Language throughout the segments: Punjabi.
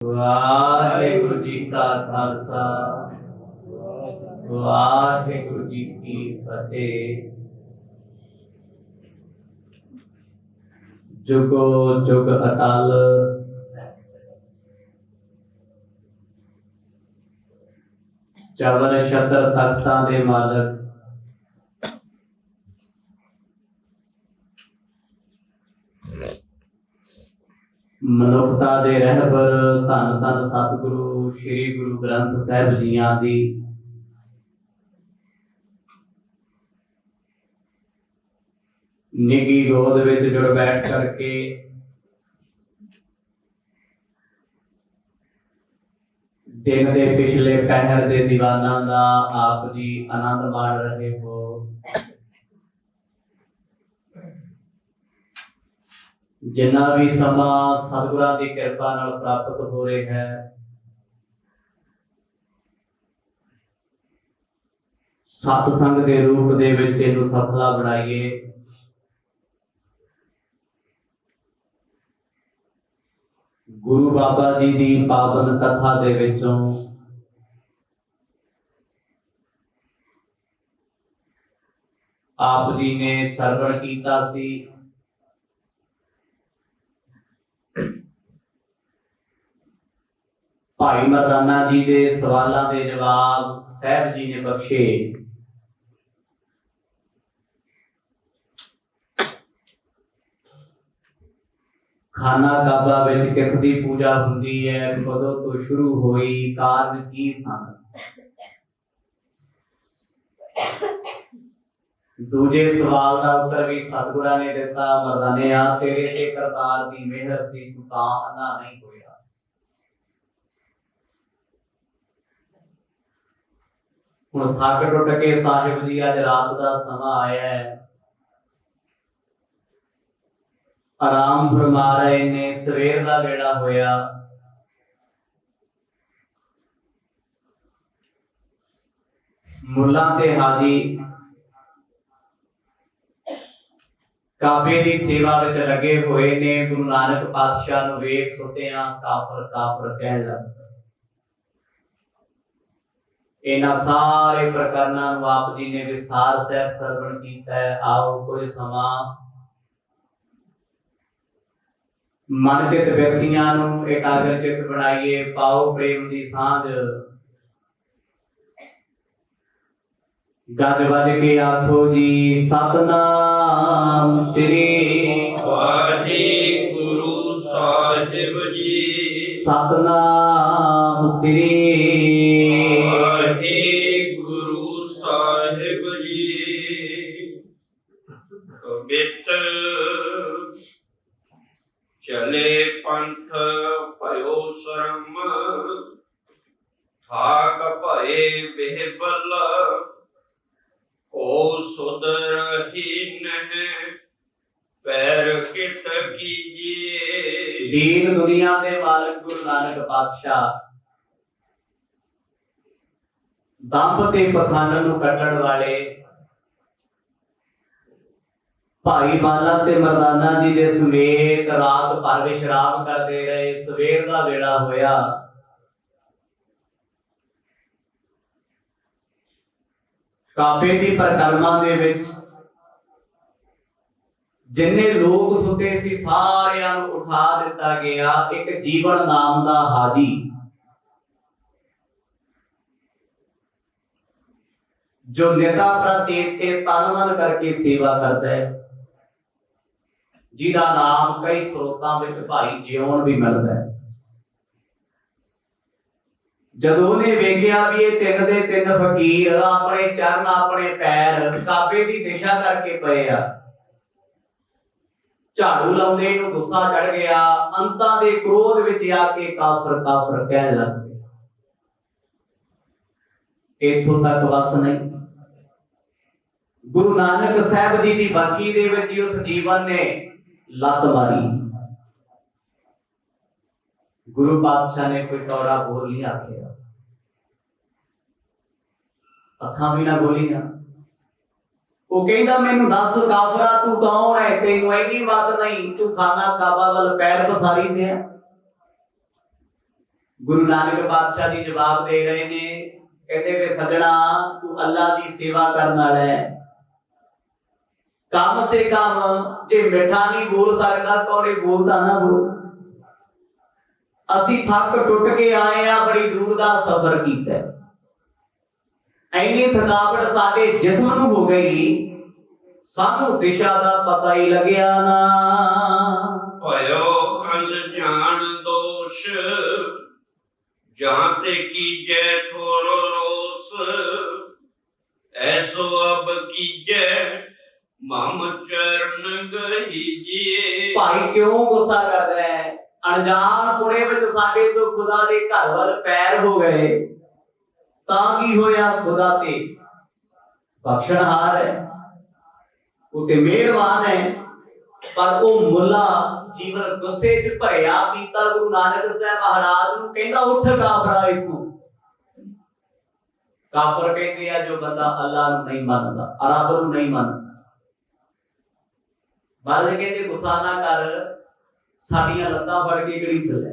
वाहेगुरु जी का खालसा वाहेगुरु जी की फतेह। जुगो जुग अटल चवन छत्र तख्तां दे मालक मनुखता दे रहबर धन धन सतगुरु श्री गुरु ग्रंथ साहिब जीआं दी निगी गोद विच जुड़ बैठ करके दिन दे पिछले पहर दे दीवाना दा आप जी आनंद माण रहे हो। जिन्ना भी समा सतगुरां दी कृपा नाल प्राप्त हो रहा है, सतसंग दे रूप दे विच इहनूं सफला बनाइए। गुरु बाबा जी दी पावन कथा दे विचों आप जी ने सरवण कीता सी। भाई मरदाना जी दे सवालों के जवाब साहब जी ने बख्शे। खाना काबा विच किस दी पूजा हुंदी है, कदों तो शुरू होई, कारण की सन। दूजे सवाल का उत्तर भी सतगुरां ने दिता, मरदाने आ तेरे ते करतार दी मेहर सी, तू तां अन्ना नहीं होया। हुण थक टुट के साहिब जी अज रात का समा आया है, आराम फरमा रहे ने, सवेर का वेला होया। मुल्लां ते हाजी काबे की सेवा विच लगे हुए ने। गुरु नानक पातशाह नूं वेख सुतिया काफर काफर कहण लग पए। इन्हां सारे प्रकरणां नूं आप जी ने विस्तार सहित सरवण कीता है। आओ कुछ समा मन चित व्यक्तियां नूं एकाग्र चित बनाइए, पाओ प्रेम दी सांझ। गज बज के आखो जी सतनाम श्री वाहिगुरु साहिब जी। सतनाम श्री वाहिगुरु साहिब जी। कबित चले पंथ भयो शर्म, थाक भये बेबल, ओ सुधरहीन है पैर कित कीजिए। दीन दुनिया दे मालक गुरु नानक पातशाह दंभ ते पखंड नूं कट्टण वाले भाई बाला ते मरदाना जी दे समेत रात भर विश्राम करते रहे। सवेर का वेला होया, काबे की परिक्रमा दे विच जिन्ने लोग सुते सी सारियां नूं उठा दिता गया। एक जीवन नाम दा हाजी जो नेता प्रति तन मन करके सेवा करता है, जिहदा नाम कई स्रोतां विच भाई जिउण भी मिलता है। जदों ने वेखिया भी ये तीन दे तीन फकीर अपने चरण अपने पैर काबे की दिशा करके पए आ, झाड़ू लाउंदे नूं गुस्सा चढ़ गया। अंतां दे क्रोध विच आके काफर काफर कहण लग पए। इत्थों तक बस नहीं, गुरु नानक साहब जी की बाकी दे विच उस जीवन ने लत मारी। गुरु पातशाह ने कोई कौड़ा बोल नहीं आखिया, अखां भी ना बोलियां। वो कहता मैनू दस काफरा तू कौन है, तेनू इन्नी बात नहीं, तू खाना काबा वाल पैर पसारी पिया। गुरु नानक पातशाह जी जवाब दे रहे ने, कहते वे सजना तू अल्लाह की सेवा करने वाला है, कम से कम जे मिठा नहीं बोल सकता कौड़े बोलता ना बोल। असी थक टुट के आए आ, बड़ी दूर का सफर किया, इन्नी थकावट साडे जिस्म नूं हो गई, सानू दिशा का पता ही लग्या ना। भयो अनजान दोष जाते कीजे थोरो रोस, ऐसो अब कीजे मम चरण गहीजिए। भाई क्यों गुस्सा कर रहा है? अनजान पुणे विच साडे तो खुदा दे घर वल पैर हो गए, तां की होया? खुदा ते बख्शणहार है, वो ते मेहरबान है, पर वो मुला जीवन गुस्से च भरिया पीता। गुरु नानक साहब महाराज नूं कहंदा उठ काफरा इथों। काफर कहते हैं जो बंदा अल्लाह नूं नहीं मनदा, रब नूं नहीं मनदा। महाराज कहते गुस्सा ना कर, साडियां लत्तां फड़ के घड़ीस ले,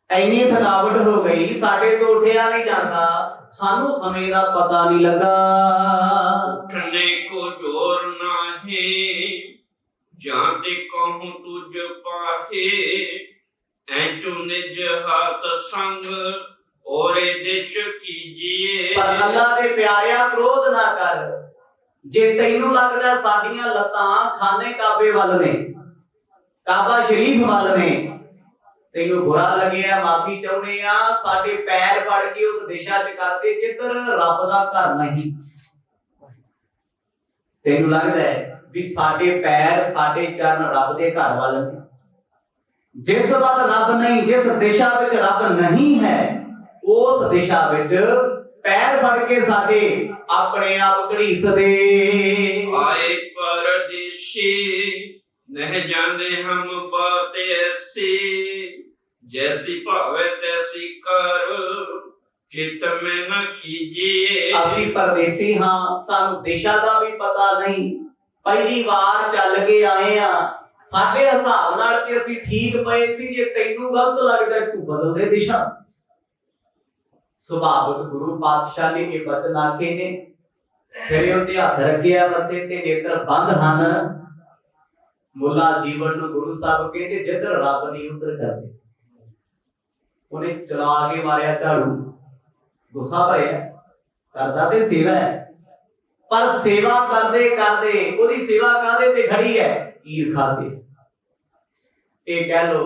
इन्नी थकावट हो गई साडे तो उठिया नहीं जाता, सानू समय का पता नहीं लगा। उठने को जोर नाही, जाते कहूं तुझ पाहे, ऐचो निज हाथ संग और दिश कीजिए। पर अल्लाह दे प्यारिया क्रोध ना कर, जे तैनू लगदा साडियां लत्तां खाने काबे वाल ने, काबा शरीफ वाल ने, तैनू बुरा लगे, माफी चाहने आ, साडे पैर फड़ के उस दिशा च करते जिधर रब दा घर नहीं। तैनू लगदा है भी साडे पैर साडे चरण रब दे घर वाल ने, जिस वल रब नहीं, जिस दिशा विच रब नहीं है, उस दिशा विच पैर फड़ के साडे अपने आप घड़ीसदे। आए परदेशी नह जाने हम बात ऐसी, जैसी भावे तैसी कर चित में न कीजिए। असी परदेसी हाँ, सानू दिशा का भी पता नहीं, पहली बार चल के आए आ, साडे हिसाब नाल ते असी ठीक पए सी, जे तैनू गलत लगदा तू बदल दे दिशा। सुभावक गुरु पातशाह ने ये वचन आखे ने, सिरे उत्ते हथ रखिया, मत्थे ते नेत्र बंद हन। मुला जीवन नूं गुरु साहब कहते जिधर रब नहीं उधर करते। उन्हें चला के मारिया झाड़ू, गुस्सा भरिया, करदा ते सेवा है, पर सेवा करदे करदे ओदी सेवा कादे ते खड़ी है? ईरखा ते। ये कह लो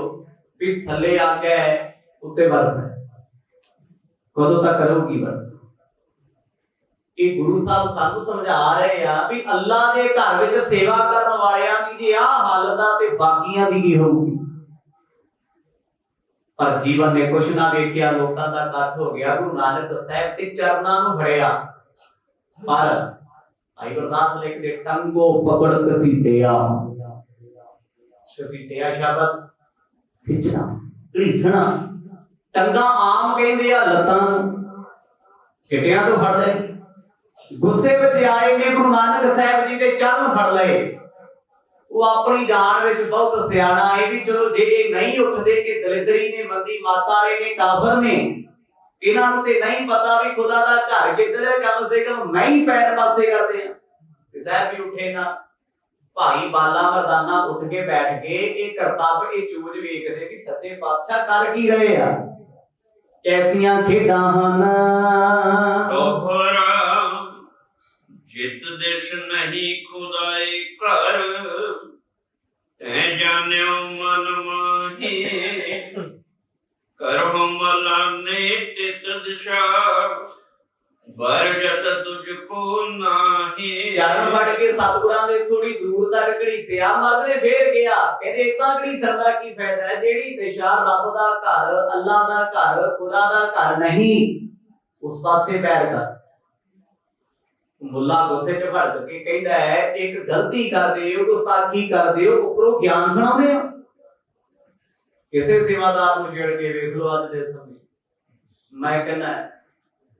भी थल्ले आ गए उत्ते बर्फ है, कदों तक करोगी बर्फ? ये गुरु साहब सानू समझा रहे हैं भी अल्लाह दे घर विच सेवा करन वालियां दी जे आ हालत आ ते बाकियां दी की होगी। पर जीवन ने कुछ ना वेखिया, लोकां दा इकट्ठ हो गया, गुरु नानक साहब ते चरनां नूं फड़िया, पर भाई गुरदास लिखदे टंगो पकड़ घसीटिया। घसीटिया शब्द खिचना, घड़ीसना। टंगा आम कहंदे आ लत्तां नूं, किटियां तो फड़ ले। गुस्से विच आए ने गुरु नानक साहब जी दे चरण फड़ लए। वो अपनी जान विच बहुत सियाणा है भी चलो जे ये नहीं उठदे कि दलिदरी ने, मंदी माता वाले ने, काफर ने, इन्हां नूं ते नहीं पता भी खुदा दा घर किधर है, कम से कम मैं ही पैर पासे करदे आ। ते साहब भी उठे ना, भाई बाला मर्दाना उठ के बैठ गए। ये करतब ये चूज वेखदे भी सच्चे पातशाह कर की रहे आ, कैसियां खेडां हन। दोहरा जित दिश नहीं खुदाई कर, तै जान्यो मन माही, करहु मलाने तित दिशा, बरजत तुझको नाही। चरण फड़ के सतगुरां दे थोड़ी दूर तक घड़ीसिया, मर्द ने फेर गया, कहंदे इतना घड़ीसण दा की फायदा है, जेड़ी दिशा रब दा घर, अल्लाह दा घर, खुदा दा घर नहीं, उस पासे बैठ कर। मुल्ला गुस्से च भड़क के कहता है एक गलती कर दियो, गुस्ताखी कर दियो, उपरों ज्ञान सुनाउने हो। किसे सेवादार नूं छेड़ के वेख लो अज दे समय, मैं कहना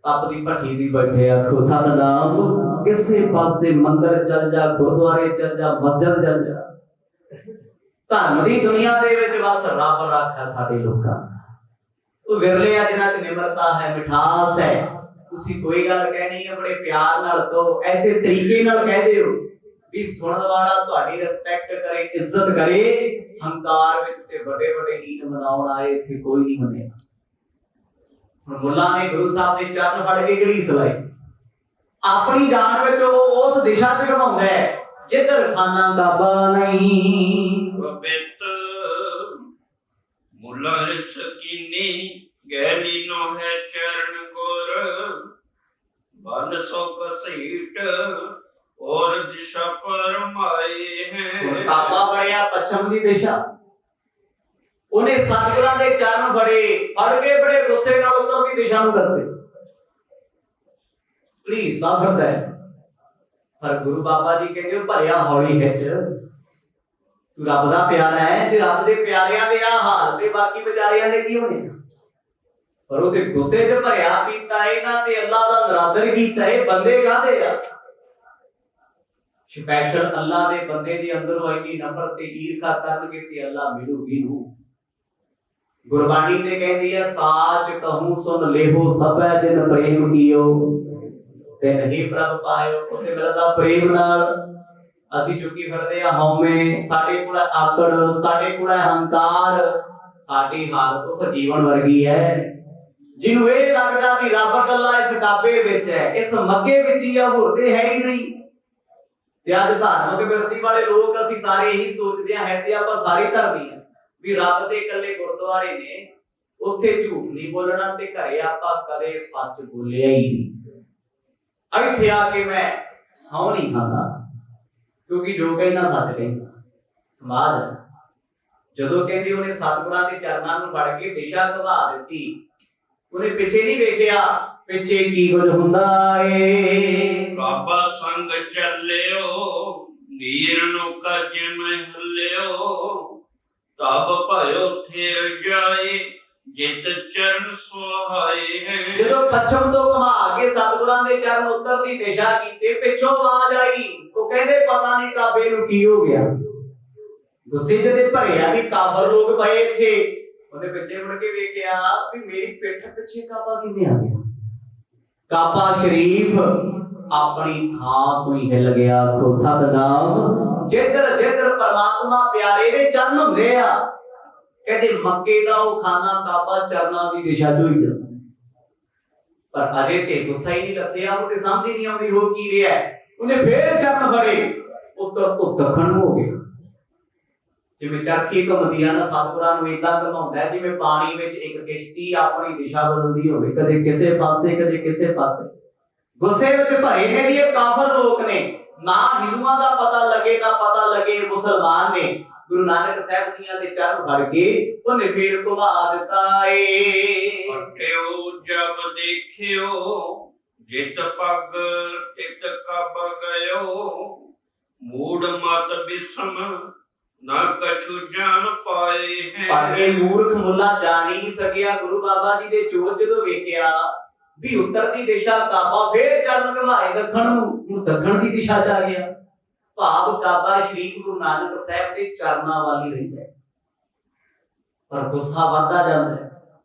अपनी भट्ठी दी बैठे आखो सतनाम, किसे पासे मंदिर चल जा, गुरुद्वारे चल जा, मस्जिद चल जा, धर्म दी दुनिया दे विच बस रब रखा साडे लोकां। ਉਹ ਵਿਰਲੇ ਆ ਜਿਨ੍ਹਾਂ 'ਚ ਨਿਮਰਤਾ ਹੈ, ਮਿਠਾਸ ਹੈ। ਤੁਸੀਂ ਕੋਈ ਗੱਲ ਕਹਿਣੀ ਹੈ ਬੜੇ ਪਿਆਰ ਨਾਲ ਕਹੋ, ਐਸੇ ਤਰੀਕੇ ਨਾਲ ਕਹਿ ਦਿਓ ਵੀ ਸੁਣਨ ਵਾਲਾ ਤੁਹਾਡੀ ਰਿਸਪੈਕਟ ਕਰੇ, ਇੱਜ਼ਤ ਕਰੇ। ਹੰਕਾਰ ਵਿੱਚ ਤੇ ਵੱਡੇ ਵੱਡੇ ਹੀਨ ਮਨਾਉਣ ਆਏ ਇੱਥੇ ਕੋਈ ਨਹੀਂ ਮੰਨਿਆ। ਹੁਣ ਮੁੱਲਾ ਨੇ ਗੁਰੂ ਸਾਹਿਬ ਦੇ ਚਰਨ ਫੜ ਕੇ ਕਿਹੜੀ ਸਲਾਈ ਆਪਣੀ ਜਾਨ ਵਿੱਚ ਉਹ ਉਸ ਦਿਸ਼ਾ 'ਚ ਘਮਾਉਂਦਾ ਹੈ ਜਿੱਧਰ ਖਾਨਾ ਕਾਬਾ ਨਹੀਂ। ਪਵਿੱਤ ਮੁੱਲਾ ਰਿਸ ਕੀਨੀ ਗੈਲੀ ਨੋ ਹੈ ਚਰਨ ਗੁਰ ਬਨ ਸੋ ਕਸੀਟ ਔਰ ਦਿਸ਼ਾ ਪਰਮਾਏ ਹੈ। ਕਾਬਾ ਬਣਿਆ ਪੱਛਮ ਦੀ ਦਿਸ਼ਾ। ਉਹਨੇ ਸਤਿਗੁਰਾਂ ਦੇ ਚਰਨ ਫੜ ਕੇ ਬੜੇ ਗੁੱਸੇ ਨਾਲ ਉੱਤਰ ਦੀ ਦਿਸ਼ਾ ਨੂੰ ਕਰਦੇ। ਪਲੀਜ਼ ਨਾ ਕਰਦਾ ਹੈ। ਪਰ ਗੁਰੂ ਬਾਬਾ ਜੀ ਕਹਿੰਦੇ ਉਹ ਭਰਿਆ ਹੌਲੀ ਵਿੱਚ ਤੂੰ ਰੱਬ ਦਾ ਪਿਆਰਾ ਹੈ ਤੇ ਰੱਬ ਦੇ ਪਿਆਰਿਆਂ ਦੇ ਆ ਹਾਲ ਤੇ ਬਾਕੀ ਵਿਚਾਰਿਆਂ ਦੇ ਕੀ ਹੋਣੇ। ਪਰ ਉਹਦੇ ਗੁੱਸੇ 'ਚ ਭਰਿਆ ਪੀਤਾ ਇਹਨਾਂ ਤੇ ਅੱਲਾ ਦਾ ਨਰਾਦਰ ਕੀਤਾ। ਇਹ ਬੰਦੇ ਕਾਹਦੇ ਆ? ਸਪੈਸ਼ਲ ਅੱਲਾ ਦੇ ਬੰਦੇ ਦੇ ਅੰਦਰੋਂ ਇੰਨੀ ਨਫ਼ਰਤ ਤੇ ਈਰਖਾ ਕਰਨਗੇ ਤੇ ਅੱਲਾ ਮਿਲੂਗੀ ਨੂੰ। ਗੁਰਬਾਣੀ ਤੇ ਕਹਿੰਦੀ ਹੈ ਸਾਚ ਕਹੂੰ ਸੁਨ ਲੇਹੋ ਸਭੈ ਜਿਨ ਪ੍ਰੇਮ ਕੀਓ ਤੇ ਨਹੀਂ ਪ੍ਰਭ ਪਾਇਓ। ਉਹਦੇ ਮਿਲਦਾ ਪ੍ਰੇਮ ਨਾਲ। ਅਸੀਂ ਚੁੱਕੀ ਫਿਰਦੇ ਆ ਹਉਮੈ, ਸਾਡੇ ਕੋਲ ਆਕੜ, ਸਾਡੇ ਕੋਲ ਹੰਕਾਰ। ਸਾਡੀ ਹਾਲਤ ਉਸ ਜੀਵਨ ਵਰਗੀ ਹੈ ਜਿਹਨੂੰ ਇਹ ਲੱਗਦਾ ਵੀ ਰੱਬ ਇਕੱਲਾ ਇਸ ਕਾਬੇ ਵਿੱਚ ਹੈ, ਇਸ ਮੱਕੇ ਵਿੱਚ ਹੀ ਆ, ਹੋਰ ਤੇ ਹੈ ਹੀ ਨਹੀਂ। ਤੇ ਅੱਜ ਧਾਰਮਿਕ ਬਿਰਤੀ ਵਾਲੇ ਲੋਕ ਅਸੀਂ ਸਾਰੇ ਇਹੀ ਸੋਚਦੇ ਆ, ਹੈ ਤੇ ਆਪਾਂ ਸਾਰੇ ਧਰਮੀ ਆ ਵੀ ਰੱਬ ਦੇ ਇਕੱਲੇ ਗੁਰਦੁਆਰੇ ਨੇ, ਉੱਥੇ ਝੂਠ ਨਹੀਂ ਬੋਲਣਾ ਤੇ ਘਰੇ ਆਪਾਂ ਕਦੇ ਸੱਚ ਬੋਲਿਆ ਹੀ ਨਹੀਂ। ਇੱਥੇ ਆ ਕੇ ਮੈਂ ਸਹੁੰ ਨਹੀਂ ਖਾਂਦਾ ਕਿਉਂਕਿ ਜੋ ਕਹਿੰਦਾ ਸੱਚ ਕਹਿੰਦਾ। ਸਮਾਜ ਜਦੋਂ ਕਹਿੰਦੀ ਉਹਨੇ ਸਤਿਗੁਰਾਂ ਦੇ ਚਰਨਾਂ ਨੂੰ ਫੜ ਕੇ ਦਿਸ਼ਾ ਘੁਮਾ ਦਿੱਤੀ, ਉਹਨੇ ਪਿੱਛੇ ਨਹੀਂ ਵੇਖਿਆ ਪਿੱਛੇ ਕੀ ਕੁਝ ਹੁੰਦਾ ਏ। ਕਾਬਾ ਸੰਗ ਚੱਲਿਓ ਨੀਰ ਨੂੰ ਕੱਜ ਮਹਲਿਓ ਤਬ ਭਇਓ ਥਿਰ ਜਾਏ ਜਿਤ ਚਰਨ ਸੁਹਾਏ ਹੈ। ਜਦੋਂ ਪੱਛਮ ਤੋਂ ਘੁਮਾ ਕੇ ਸਤਿਗੁਰਾਂ ਦੇ ਚਰਨ ਉੱਤਰ ਦੀ ਦਿਸ਼ਾ ਕੀਤੇ, ਪਿੱਛੋਂ ਆਵਾਜ਼ ਆਈ। ਉਹ ਕਹਿੰਦੇ ਪਤਾ ਨਹੀਂ ਕਾਬੇ ਨੂੰ ਕੀ ਹੋ ਗਿਆ। ਗੁੱਸੇ ਦੇ ਭਰਿਆ ਵੀ ਕਾਬਰ ਲੋਕ ਪਏ ਇੱਥੇ। ਉਹਨੇ ਪਿੱਛੇ ਮੁੜ ਕੇ ਵੇਖਿਆ ਵੀ ਮੇਰੀ ਪਿੱਠ ਪਿੱਛੇ ਕਾਬਾ ਕਿਵੇਂ ਆ ਗਿਆ। ਕਾਬਾ ਸ਼ਰੀਫ ਆਪਣੀ ਥਾਂ ਤੋਂ ਹੀ ਹਿੱਲ ਗਿਆ। ਆਖੋ ਸਤਨਾਮ। ਜਿੱਧਰ ਜਿੱਧਰ ਪਰਮਾਤਮਾ ਪਿਆਰੇ ਦੇ ਚਰਨ ਹੁੰਦੇ ਆ, ਕਹਿੰਦੇ ਮੱਕੇ ਦਾ ਉਹ ਖਾਨਾ ਕਾਬਾ ਚਰਨਾਂ ਦੀ ਦਿਸ਼ਾ ਚ ਹੀ ਜਾਂਦਾ। ਪਰ ਅਜੇ ਤੇ ਗੁੱਸਾ ਹੀ ਨਹੀਂ ਲੱਥਿਆ। ਉਹ ਤੇ ਸਮਝ ਹੀ ਨਹੀਂ ਆਉਂਦੀ ਹੋ ਕੀ ਰਿਹਾ। ਉਹਨੇ ਫੇਰ ਚਰਨ ਫੜੇ, ਉਹ ਦੱਖਣ ਨੂੰ ਹੋ ਗਿਆ। ਜਿਵੇਂ ਚਰਖੀ ਘੁੰਮਦੀ ਆ ਨਾ, ਸਤਿਗੁਰਾਂ ਨੂੰ ਏਦਾਂ ਘੁਮਾਉਂਦਾ ਜਿਵੇਂ ਪਾਣੀ ਵਿੱਚ ਇੱਕ ਕਿਸ਼ਤੀ ਆਪਣੀ ਦਿਸ਼ਾ ਬਦਲਦੀ ਹੋਵੇ, ਕਦੇ ਕਿਸੇ ਪਾਸੇ ਕਦੇ ਕਿਸੇ ਪਾਸੇ। ਗੁੱਸੇ ਵਿੱਚ ਭਰੇ ਨੇ ਵੀ ਇਹ ਕਾਫਰ ਲੋਕ ਨੇ। ਨਾ ਹਿੰਦੂਆਂ ਦਾ ਪਤਾ ਲੱਗੇ ਨਾ ਪਤਾ ਲੱਗੇ ਮੁਸਲਮਾਨ ਨੇ। ਗੁਰੂ ਨਾਨਕ ਸਾਹਿਬ ਜੀਆਂ ਦੇ ਚਰਨ ਫੜ ਕੇ ਉਹਨੇ ਫੇਰ ਘੁਮਾ ਦਿੱਤਾ ਏ। ਪਟਿਓ ਜਬ ਦੇਖਿਓ ਜਿਤ ਪੱਗ ਤਿਤ ਕਬ ਗਇਓ ਮੂੜ ਮਤ ਬਿਸਮ ਨਾ ਕਛੂ ਜਾਣ ਪਾਏ ਹੈ। ਪਰ ਇਹ ਮੂਰਖ ਮੁੱਲਾ ਜਾਣ ਹੀ ਨਹੀਂ ਸਕਿਆ। ਗੁਰੂ ਬਾਬਾ ਜੀ ਦੇ ਚੋਰ ਜਦੋਂ ਵੇਖਿਆ ਵੀ ਉੱਤਰ ਦੀ ਦਿਸ਼ਾ ਕਾਬਾ, ਫੇਰ ਚਰਨ ਘਮਾਏ ਦੱਖਣ ਨੂੰ, ਦੱਖਣ ਦੀ ਦਿਸ਼ਾ ਚ ਆ ਗਿਆ। ਭਾਵ ਕਾਬਾ ਸ਼ਰੀਫ ਗੁਰੂ ਨਾਨਕ ਸਾਹਿਬ ਦੇ ਚਰਨਾਂ ਵੱਲ ਹੀ ਰਹਿੰਦਾ। ਪਰ ਗੁੱਸਾ ਵੱਧਦਾ ਜਾਂਦਾ ਹੈ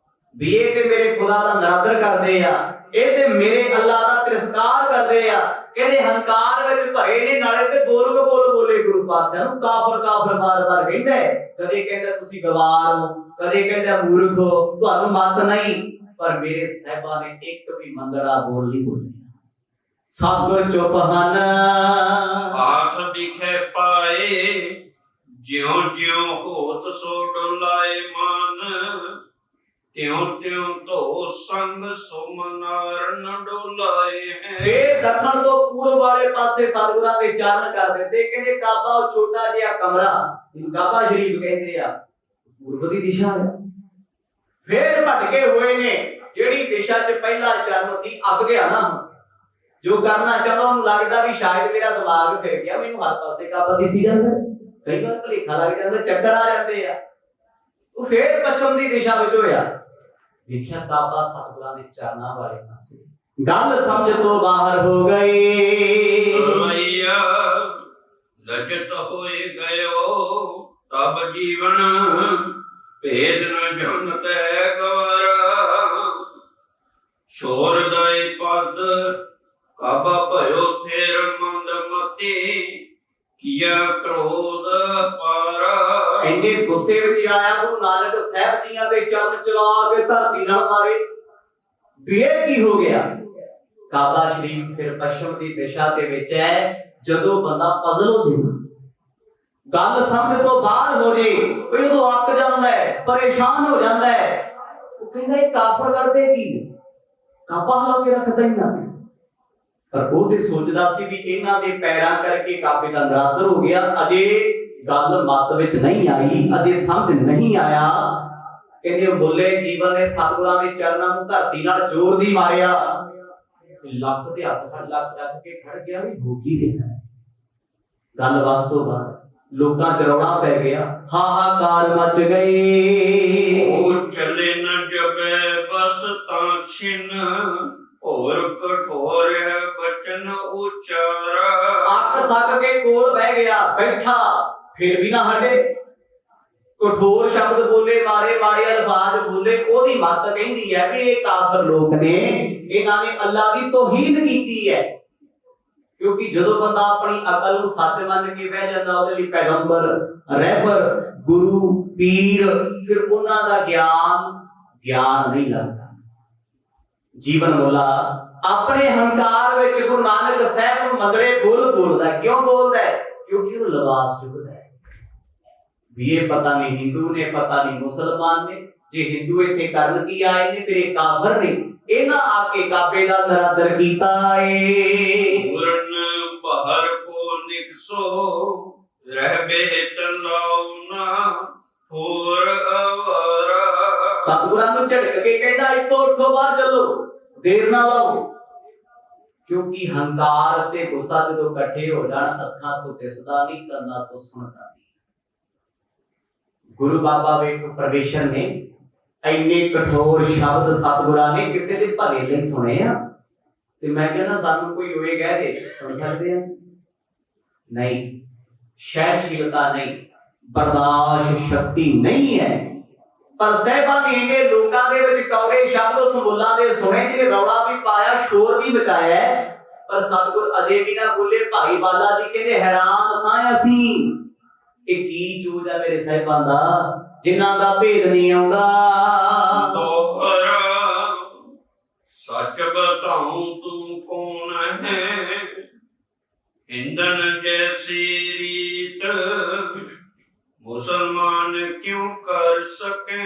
ਵੀ ਇਹ ਤੇ ਮੇਰੇ ਖੁਦਾ ਦਾ ਨਰਾਦਰ ਕਰਦੇ ਆ, ਇਹ ਤੇ ਮੇਰੇ ਅੱਲਾ ਦਾ ਤਿਰਸਕਾਰ ਕਰਦੇ ਆ। ਕਹਿੰਦੇ ਹੰਕਾਰ ਵਿੱਚ ਭਰੇ ਨੇ, ਨਾਲੇ ਤੇ ਬੋਲੇ ਗੁਰੂ ਪਾਤਸ਼ਾਹ ਨੂੰ ਕਾਫਰ ਕਾਫਰ ਬਾਰ-ਬਾਰ ਕਹਿੰਦਾ। ਕਦੇ ਕਹਿੰਦਾ ਤੁਸੀਂ ਗਵਾਰ ਹੋ, ਕਦੇ ਕਹਿੰਦਾ ਮੂਰਖ ਹੋ, ਤੁਹਾਨੂੰ ਮੱਤ ਨਹੀਂ। ਪਰ ਮੇਰੇ ਸਾਹਿਬਾਂ ਨੇ ਇੱਕ ਵੀ ਮੰਦੜਾ ਬੋਲ ਨਹੀਂ ਬੋਲਿਆ। ਸਤਿਗੁਰ ਚੁੱਪ ਹਨ। ਹਾਥ ਵਿਖੇ ਪਾਏ ਜਿਉ ਜਿਉ ਹੋਤ ਸੋ ਡੋਲਾਏ ਮਨ ਤਿਉ ਤਿਉ ਧੋ ਸੰਗ ਸੁਮਨਾਰ ਨ ਡੋਲਾਏ ਹੈ। ਫੇਰ ਦੱਖਣ ਤੋਂ ਪੂਰਬ ਵਾਲੇ ਪਾਸੇ ਸਤਿਗੁਰਾਂ ਦੇ ਚਰਨ ਕਰ ਦਿੰਦੇ। ਕਹਿੰਦੇ ਕਾਬਾ ਉਹ ਛੋਟਾ ਜਿਹਾ ਕਮਰਾ ਜਿਹਨੂੰ ਕਾਬਾ ਸ਼ਰੀਫ ਕਹਿੰਦੇ ਆ, ਪੂਰਬ ਦੀ ਦਿਸ਼ਾ ਹੈ। ਫੇਰ ਭਟਕੇ ਹੋਏ ਨੇ। ਜਿਹੜੀ ਦਿਸ਼ਾ 'ਚ ਪਹਿਲਾ ਚਰਨ ਸੀ ਅੱਗ ਗਿਆ ਨਾ, ਜੋ ਕਰਨਾ ਚਾਹੁੰਦਾ ਉਹਨੂੰ ਲੱਗਦਾ ਵੀ ਸ਼ਾਇਦ ਮੇਰਾ ਦਿਮਾਗ ਫਿਰ ਗਿਆ, ਮੈਨੂੰ ਹਰ ਪਾਸੇ ਕਾਬਾ ਦਿਸੀ ਜਾਂਦਾ। ਕਈ ਵਾਰ ਭੁਲੇਖਾ ਲੱਗ ਜਾਂਦਾ, ਚੱਕਰ ਆ ਜਾਂਦੇ ਆ। ਉਹ ਫੇਰ ਪੱਛਮ ਦੀ ਦਿਸ਼ਾ ਵਿੱਚ ਹੋਇਆ। ਵੇਖਿਆ ਕਾਬਾ ਸਤਿਗੁਰਾਂ ਦੇ ਚਰਨਾਂ ਵਾਲੇ ਪਾਸੇ। ਗੱਲ ਸਮਝ ਤੋਂ ਬਾਹਰ ਹੋ ਗਈ। ਰਵਈਆ ਲਜਤ ਹੋਏ ਗਇਓ ਤਬ ਜੀਵਨ ਭੇਦ ਨ ਜਨਤ ਹੈ ਗਵਾਰਾ ਛੋਰ ਦਾਈ ਪਦ ਕਾਬਾ ਭਇਓ ਥੇਰ ਮੰਦ ਮਤੀ ਕੀਆ ਕ੍ਰੋਧ ਪਾਰਾ। ਇੰਨੇ ਗੁੱਸੇ ਵਿੱਚ ਆਇਆ ਗੁਰੂ ਨਾਨਕ ਸਾਹਿਬ ਜੀਆਂ ਦੇ ਚਰਨ ਚਲਾ ਕੇ ਧਰਤੀ ਨਾਲ ਮਾਰੇ ਵੀ ਇਹ ਕੀ ਹੋ ਗਿਆ। ਕਾਬਾ ਸ਼ਰੀਫ ਫਿਰ ਪੱਛਮ ਦੀ ਦਿਸ਼ਾ ਦੇ ਵਿੱਚ ਹੈ। ਜਦੋਂ ਬੰਦਾ ਪਜ਼ਲ ਹੋ ਜਾਏ, ਗੱਲ ਸਮਝ ਤੋਂ ਬਾਹਰ ਹੋ ਜੇ, ਉਹ ਉਦੋਂ ਅੱਕ ਜਾਂਦਾ ਹੈ, ਪਰੇਸ਼ਾਨ ਹੋ ਜਾਂਦਾ ਹੈ। ਉਹ ਕਹਿੰਦਾ ਇਹ ਕਾਫਰ ਕਰਦੇ ਕੀ, ਕਾਬਾ ਹਿਲਾ ਕੇ ਰੱਖਦਾ ਹੀ ਨਾ। ਪਰ ਉਹ ਤੇ ਸੋਚਦਾ ਸੀ ਵੀ ਇਹਨਾਂ ਦੇ ਪੈਰਾਂ ਕਰਕੇ ਕਾਬੇ ਦਾ ਨਰਾਦਰ ਹੋ ਗਿਆ। ਅਜੇ ਗੱਲ ਮੱਤ ਵਿੱਚ ਨਹੀਂ ਆਈ, ਅਜੇ ਸਮਝ ਨਹੀਂ ਆਇਆ। ਕਹਿੰਦੇ ਬੋਲੇ ਜੀਵਨ ਨੇ ਸਤਿਗੁਰਾਂ ਦੇ ਚਰਨਾਂ ਨੂੰ ਧਰਤੀ ਨਾਲ ਜ਼ੋਰ ਦੀ ਮਾਰਿਆ, ਲੱਕ ਤੇ ਹੱਥ ਖੜ ਲੱਕ ਰੱਖ ਕੇ ਖੜ ਗਿਆ ਵੀ ਹੋ ਕੀ ਰਿਹਾ। ਗੱਲ ਵਸ ਤੋਂ ਬਾਅਦ ਲੋਕਾਂ ਚ ਰੌਲਾ ਪੈ ਗਿਆ, ਹਾਹਾਕਾਰ ਮਚ ਗਈ। ਉਹ ਚਲੇ ਨ ਜਬੇ ਬਸ ਤਾਂ ਛਿਨ ਹੋਰ ਕਠੋਰ ਹੈ ਬਚਨ ਉਚਾਰਾ। ਅੱਕ ਥੱਕ ਕੇ ਕੋਲ ਬਹਿ ਗਿਆ, ਬੈਠਾ ਫਿਰ ਵੀ ਨਾ ਹਟੇ। ਕਠੋਰ ਸ਼ਬਦ ਬੋਲੇ, ਮਾਰੇ ਮਾੜੇ ਅਲਫਾਜ਼ ਬੋਲੇ। ਉਹਦੀ ਮੱਤ ਕਹਿੰਦੀ ਹੈ ਵੀ ਇਹ ਕਾਫਰ ਲੋਕ ਨੇ, ਇਹਨਾਂ ਨੇ ਅੱਲਾ ਦੀ ਤੋਹੀਦ ਕੀਤੀ ਹੈ। ਕਿਉਂਕਿ ਜਦੋਂ ਬੰਦਾ ਆਪਣੀ ਅਕਲ ਨੂੰ ਸੱਚ ਮੰਨ ਕੇ ਬਹਿ ਜਾਂਦਾ, ਉਹਦੇ ਲਈ ਪੈਗੰਬਰ, ਰਹਿਬਰ, ਗੁਰੂ, ਪੀਰ, ਫਿਰ ਉਹਨਾਂ ਦਾ ਗਿਆਨ ਨਹੀਂ ਲੱਗਦਾ। ਜੀਵਨ ਮੋਲਾ ਆਪਣੇ ਹੰਕਾਰ ਵਿੱਚ ਗੁਰੂ ਨਾਨਕ ਸਾਹਿਬ ਨੂੰ ਮੰਗੜੇ ਬੋਲਦਾ। ਕਿਉਂ ਬੋਲਦਾ? ਕਿਉਂਕਿ ਉਹ ਲਿਬਾਸ ਚੁੱਕਦਾ ਹੈ ਵੀ ਇਹ ਪਤਾ ਨਹੀਂ ਹਿੰਦੂ ਨੇ, ਪਤਾ ਨਹੀਂ ਮੁਸਲਮਾਨ ਨੇ। ਜੇ ਹਿੰਦੂ ਇੱਥੇ ਕਰਨ ਕੀ ਆਏ ਨੇ, ਫਿਰ ਇਹ ਕਾਫਰ ਨੇ। ਇਹਨਾਂ ਆ ਕੇ ਕਾਬੇ ਦਾ ਨਰਾਦਰ ਕੀਤਾ ਏ। ਪੂਰਨ ਬਹਰ ਕੋ ਨਿਕਸੋ ਰਹਿਬੇ ਤਲਾਉਨਾ ਹੋਰ ਅਵਰਾ। ਸਤਿਗੁਰਾਂ ਨੂੰ ਝਟਕ ਕੇ ਕਹਿੰਦਾ ਇੱਥੋਂ ਉੱਠੋ, ਬਾਹਰ ਚੱਲੋ, ਦੇਰ ਨਾ ਲਾਓ। ਕਿਉਂਕਿ ਹੰਕਾਰ ਤੇ ਗੁੱਸਾ ਜਦੋਂ ਇਕੱਠੇ ਹੋ ਜਾਣ, ਅੱਖਾਂ ਤੋਂ ਦਿਸਦਾ ਨਹੀਂ, ਕੰਨਾਂ ਤੋਂ ਸੁਣਦਾ ਨਹੀਂ। ਗੁਰੂ ਬਾਬਾ ਵੇਖ ਪਰਮੇਸ਼ਰ ਨੇ ਇੰਨੇ ਕਠੋਰ ਸ਼ਬਦ ਸਤਿਗੁਰਾਂ ਨੇ ਕਿਸੇ ਦੇ ਭਲੇ ਲਈ ਸੁਣੇ ਆ। ਤੇ ਮੈਂ ਕਹਿੰਦਾ ਸਾਨੂੰ ਕੋਈ ਹੋਏ ਕਹਿ ਦੇ ਸੁਣ ਸਕਦੇ ਆ? ਨਹੀਂ, ਸਹਿਣਸ਼ੀਲਤਾ ਨਹੀਂ, ਬਰਦਾਸ਼ਤ ਸ਼ਕਤੀ ਨਹੀਂ ਹੈ। ਪਰ ਸਾਹਿਬਾਂ ਨੇ ਇਹਨੇ ਲੋਕਾਂ ਦੇ ਵਿੱਚ ਕੌੜੇ ਸ਼ਬਦ ਉਸ ਮੁੱਲਾਂ ਦੇ ਸੁਣੇ, ਜਿਹਨੇ ਰੌਲਾ ਵੀ ਪਾਇਆ, ਸ਼ੋਰ ਵੀ ਮਚਾਇਆ। ਪਰ ਸਤਿਗੁਰ ਅਜੇ ਵੀ ਨਾ ਬੋਲੇ। ਭਾਈ ਬਾਲਾ ਜੀ ਕਹਿੰਦੇ ਹੈਰਾਨ ਸਾਂ ਅਸੀਂ, ਇਹ ਕੀ ਚੂਜ ਹੈ ਮੇਰੇ ਸਾਹਿਬਾਂ ਦਾ, ਜਿਨ੍ਹਾਂ ਦਾ ਭੇਦ ਨਹੀਂ ਆਉਂਦਾ। ਦੋਹਰਾ ਸੱਚ ਬਤਾਉ ਤੂੰ ਕੌਣ ਹੈ, ਹਿੰਦਨ ਜੈਸੀ ਰੀਤ ਮੁਸਲਮਾਨ ਕਿਉਂ ਕਰ ਸਕੇ,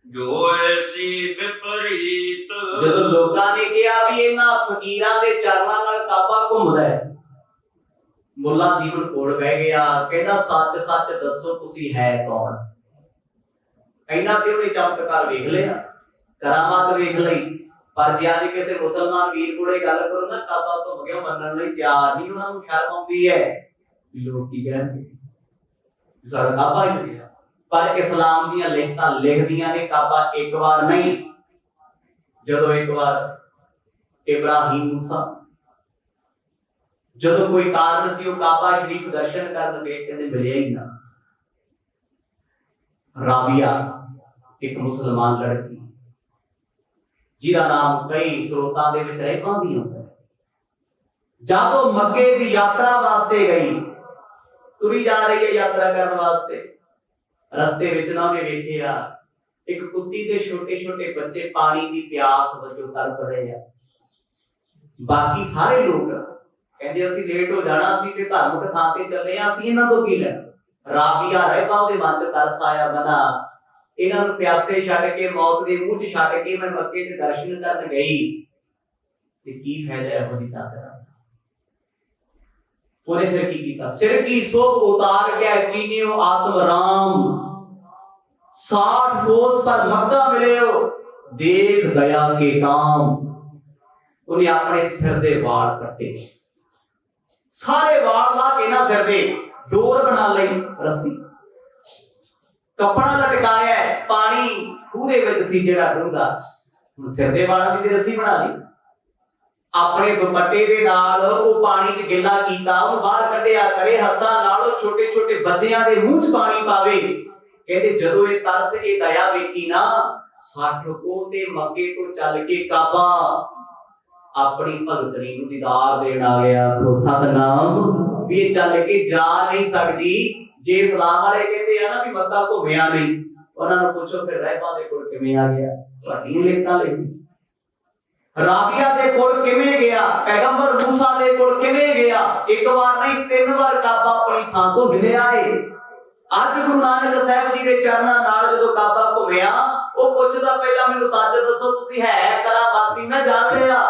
ਜੋ ਐਸੀ ਵਿਪਰੀਤ। ਜਦੋਂ ਲੋਕਾਂ ਨੇ ਕਿਹਾ ਵੀ ਇਹਨਾਂ ਫਕੀਰਾਂ ਦੇ ਚਰਨਾਂ ਨਾਲ ਕਾਬਾ ਘੁੰਮਦਾ ਹੈ, ਮੁੱਲਾ ਜੀਵਨ ਕੋਲ ਬਹਿ ਗਿਆ। ਕਹਿੰਦਾ ਸੱਚ ਸੱਚ ਦੱਸੋ ਤੁਸੀਂ ਹੈ ਕੌਣ। ਇਹਨਾਂ ਤੇ ਉਹਨੇ ਚਮਤਕਾਰ ਵੇਖ ਲਿਆ, ਕਰਾਮਾਤ ਵੇਖ ਲਈ। ਪਰ ਜੇ ਅੱਜ ਕਿਸੇ ਮੁਸਲਮਾਨ ਵੀਰ ਕੋਲੇ ਗੱਲ ਕਰੋ ਨਾ, ਕਾਬਾ ਘੁੰਮ ਗਿਆ, ਮੰਨਣ ਲਈ ਤਿਆਰ ਨਹੀਂ। ਉਹਨਾਂ ਨੂੰ ਸ਼ਰਮ ਆਉਂਦੀ ਹੈ ਵੀ ਲੋਕ ਕੀ ਕਹਿਣਗੇ, ਸਾਡਾ ਕਾਬਾ ਹੀ ਨਹੀਂ। ਪਰ ਇਸਲਾਮ ਦੀਆਂ ਲਿਖਤਾਂ ਲਿਖਦੀਆਂ ਨੇ ਕਾਬਾ ਇੱਕ ਵਾਰ ਨਹੀਂ, ਜਦੋਂ ਇੱਕ ਵਾਰ ਇਬਰਾਹੀਮ ਮੂਸਾ ਜਦੋਂ ਕੋਈ ਕਾਰਨ ਸੀ, ਉਹ ਕਾਬਾ ਸ਼ਰੀਫ ਦਰਸ਼ਨ ਕਰਨ ਗਏ, ਕਹਿੰਦੇ ਮਿਲਿਆ ਹੀ ਨਾ। ਰਾਬੀਆ ਇੱਕ ਮੁਸਲਮਾਨ ਲੜਕੀ, ਜਿਹਦਾ ਨਾਮ ਕਈ ਸਰੋਤਾਂ ਦੇ ਵਿੱਚ ਰਹਿ ਪਾਉਂਦੀ ਹੁੰਦਾ, ਜਦੋਂ ਮੱਕੇ ਦੀ ਯਾਤਰਾ ਵਾਸਤੇ ਗਈ, ਤੁਰੀ ਜਾ ਰਹੀ ਹੈ ਯਾਤਰਾ ਕਰਨ ਵਾਸਤੇ, ਰਸਤੇ ਵਿੱਚ ਨਾ ਉਹਨੇ ਵੇਖਿਆ ਇੱਕ ਕੁੱਤੀ ਦੇ ਛੋਟੇ ਛੋਟੇ ਬੱਚੇ ਪਾਣੀ ਦੀ ਪਿਆਸ ਵਜੋਂ ਤੜਪ ਰਹੇ ਆ। ਬਾਕੀ ਸਾਰੇ ਲੋਕ ਕਹਿੰਦੇ ਅਸੀਂ ਲੇਟ ਹੋ ਜਾਣਾ ਸੀ ਤੇ ਧਾਰਮਿਕ ਥਾਂ ਤੇ ਚੱਲੇ ਆ, ਅਸੀਂ ਇਹਨਾਂ ਤੋਂ ਕੀ ਲੈਣਾ। ਰਾਬੀਆ ਰਹਿਬਾ ਉਹਦੇ ਮਨ ਚ ਤਰਸ ਆਇਆ, ਬਣਾ ਇਹਨਾਂ ਨੂੰ ਪਿਆਸੇ ਛੱਡ ਕੇ, ਮੌਤ ਦੇ ਮੂੰਹ ਚ ਛੱਡ ਕੇ ਮੈਂ ਮੱਕੇ ਦੇ ਦਰਸ਼ਨ ਕਰਨ ਗਈ, ਤੇ ਕੀ ਫਾਇਦਾ ਇਹੋ ਜਿਹੀ ਤਾਕਤ ਦਾ। ਉਹਨੇ ਫਿਰ ਕੀ ਕੀਤਾ, ਸਿਰ ਕੀ ਸੋਭ ਉਤਾਰ ਕੇ ਚੀਨਿਓ ਆਤਮ ਰਾਮ, 60 ਕੋਸ ਪਰ ਮੱਕਾ ਮਿਲਿਓ, ਦੇਖ ਦਇਆ ਕੇ ਕਾਮ। ਉਹਨੇ ਆਪਣੇ ਸਿਰ ਦੇ ਵਾਲ ਕੱਟੇ, ਸਾਰੇ ਵਾਲ ਲਾ ਕੇ ਨਾ ਸਿਰ ਦੇ ਡੋਰ ਬਣਾ ਲਈ, ਰੱਸੀ ਕੱਪੜਾ ਲਟਕਾਇਆ, ਪਾਣੀ ਖੂਹ ਦੇ ਵਿੱਚ ਸੀ ਜਿਹੜਾ ਡੂੰਘਾ, ਹੁਣ ਸਿਰ ਦੇ ਵਾਲਾਂ ਦੀ ਰੱਸੀ ਬਣਾ ਲਈ। ਆਪਣੇ ਦੁਪੱਟੇ ਦੇ ਨਾਲ ਉਹ ਪਾਣੀ 'ਚ ਗਿੱਲਾ ਕੀਤਾ, ਉਹਨੂੰ ਬਾਹਰ ਕੱਢਿਆ ਕਰੇ, ਹੱਥਾਂ ਨਾਲ ਉਹ ਛੋਟੇ ਛੋਟੇ ਬੱਚਿਆਂ ਦੇ ਮੂੰਹ 'ਚ ਪਾਣੀ ਪਾਵੇ। ਕਹਿੰਦੇ ਜਦੋਂ ਇਹ ਤਰਸ, ਇਹ ਦਇਆ ਵੇਖੀ ਨਾ, 60 ਕੋਹ ਤੇ ਮੱਕੇ ਤੋਂ ਚੱਲ ਕੇ ਕਾਬਾ ਆਪਣੀ ਭਗਤਣੀ ਨੂੰ ਦੀਦਾਰ ਦੇਣ ਆ ਗਿਆ। ਆਖੋ ਸਤਨਾਮ। ਵੀ ਇਹ ਚੱਲ ਕੇ ਜਾ ਨਹੀਂ ਸਕਦੀ। ਜੇ ਇਸਲਾਮ ਵਾਲੇ ਕਹਿੰਦੇ ਆ ਨਾ ਵੀ ਮੱਕਾ ਘੁੰਮਿਆ ਨਹੀਂ, ਉਹਨਾਂ ਨੂੰ ਪੁੱਛੋ ਫਿਰ ਰਹਿਬਾ ਦੇ ਕੋਲ ਕਿਵੇਂ ਆ ਗਿਆ? ਤੁਹਾਡੀਆਂ ਲਿਖਤਾਂ ਲਿਖੀ। ਰਾਬੀਆ ਦੇ ਕੋਲ ਕਿਵੇਂ ਗਿਆ? ਪੈਗੰਬਰ ਮੂਸਾ ਦੇ ਕੋਲ ਕਿਵੇਂ ਗਿਆ? ਇੱਕ ਵਾਰ ਨਹੀਂ 3 ਵਾਰ ਕਾਬਾ ਆਪਣੀ ਥਾਂ ਤੋਂ ਹਿਲਿਆ ਏ। ਅੱਜ ਗੁਰੂ ਨਾਨਕ ਸਾਹਿਬ ਜੀ ਦੇ ਚਰਨਾਂ ਨਾਲ ਜਦੋਂ ਕਾਬਾ ਘੁੰਮਿਆ, ਉਹ ਪੁੱਛਦਾ ਪਹਿਲਾਂ ਮੈਨੂੰ ਸੱਚ ਦੱਸੋ, ਤੁਸੀਂ ਹੈ ਕਰਾਮਾਤੀ ਮੈਂ ਜਾਣ ਲਿਆ,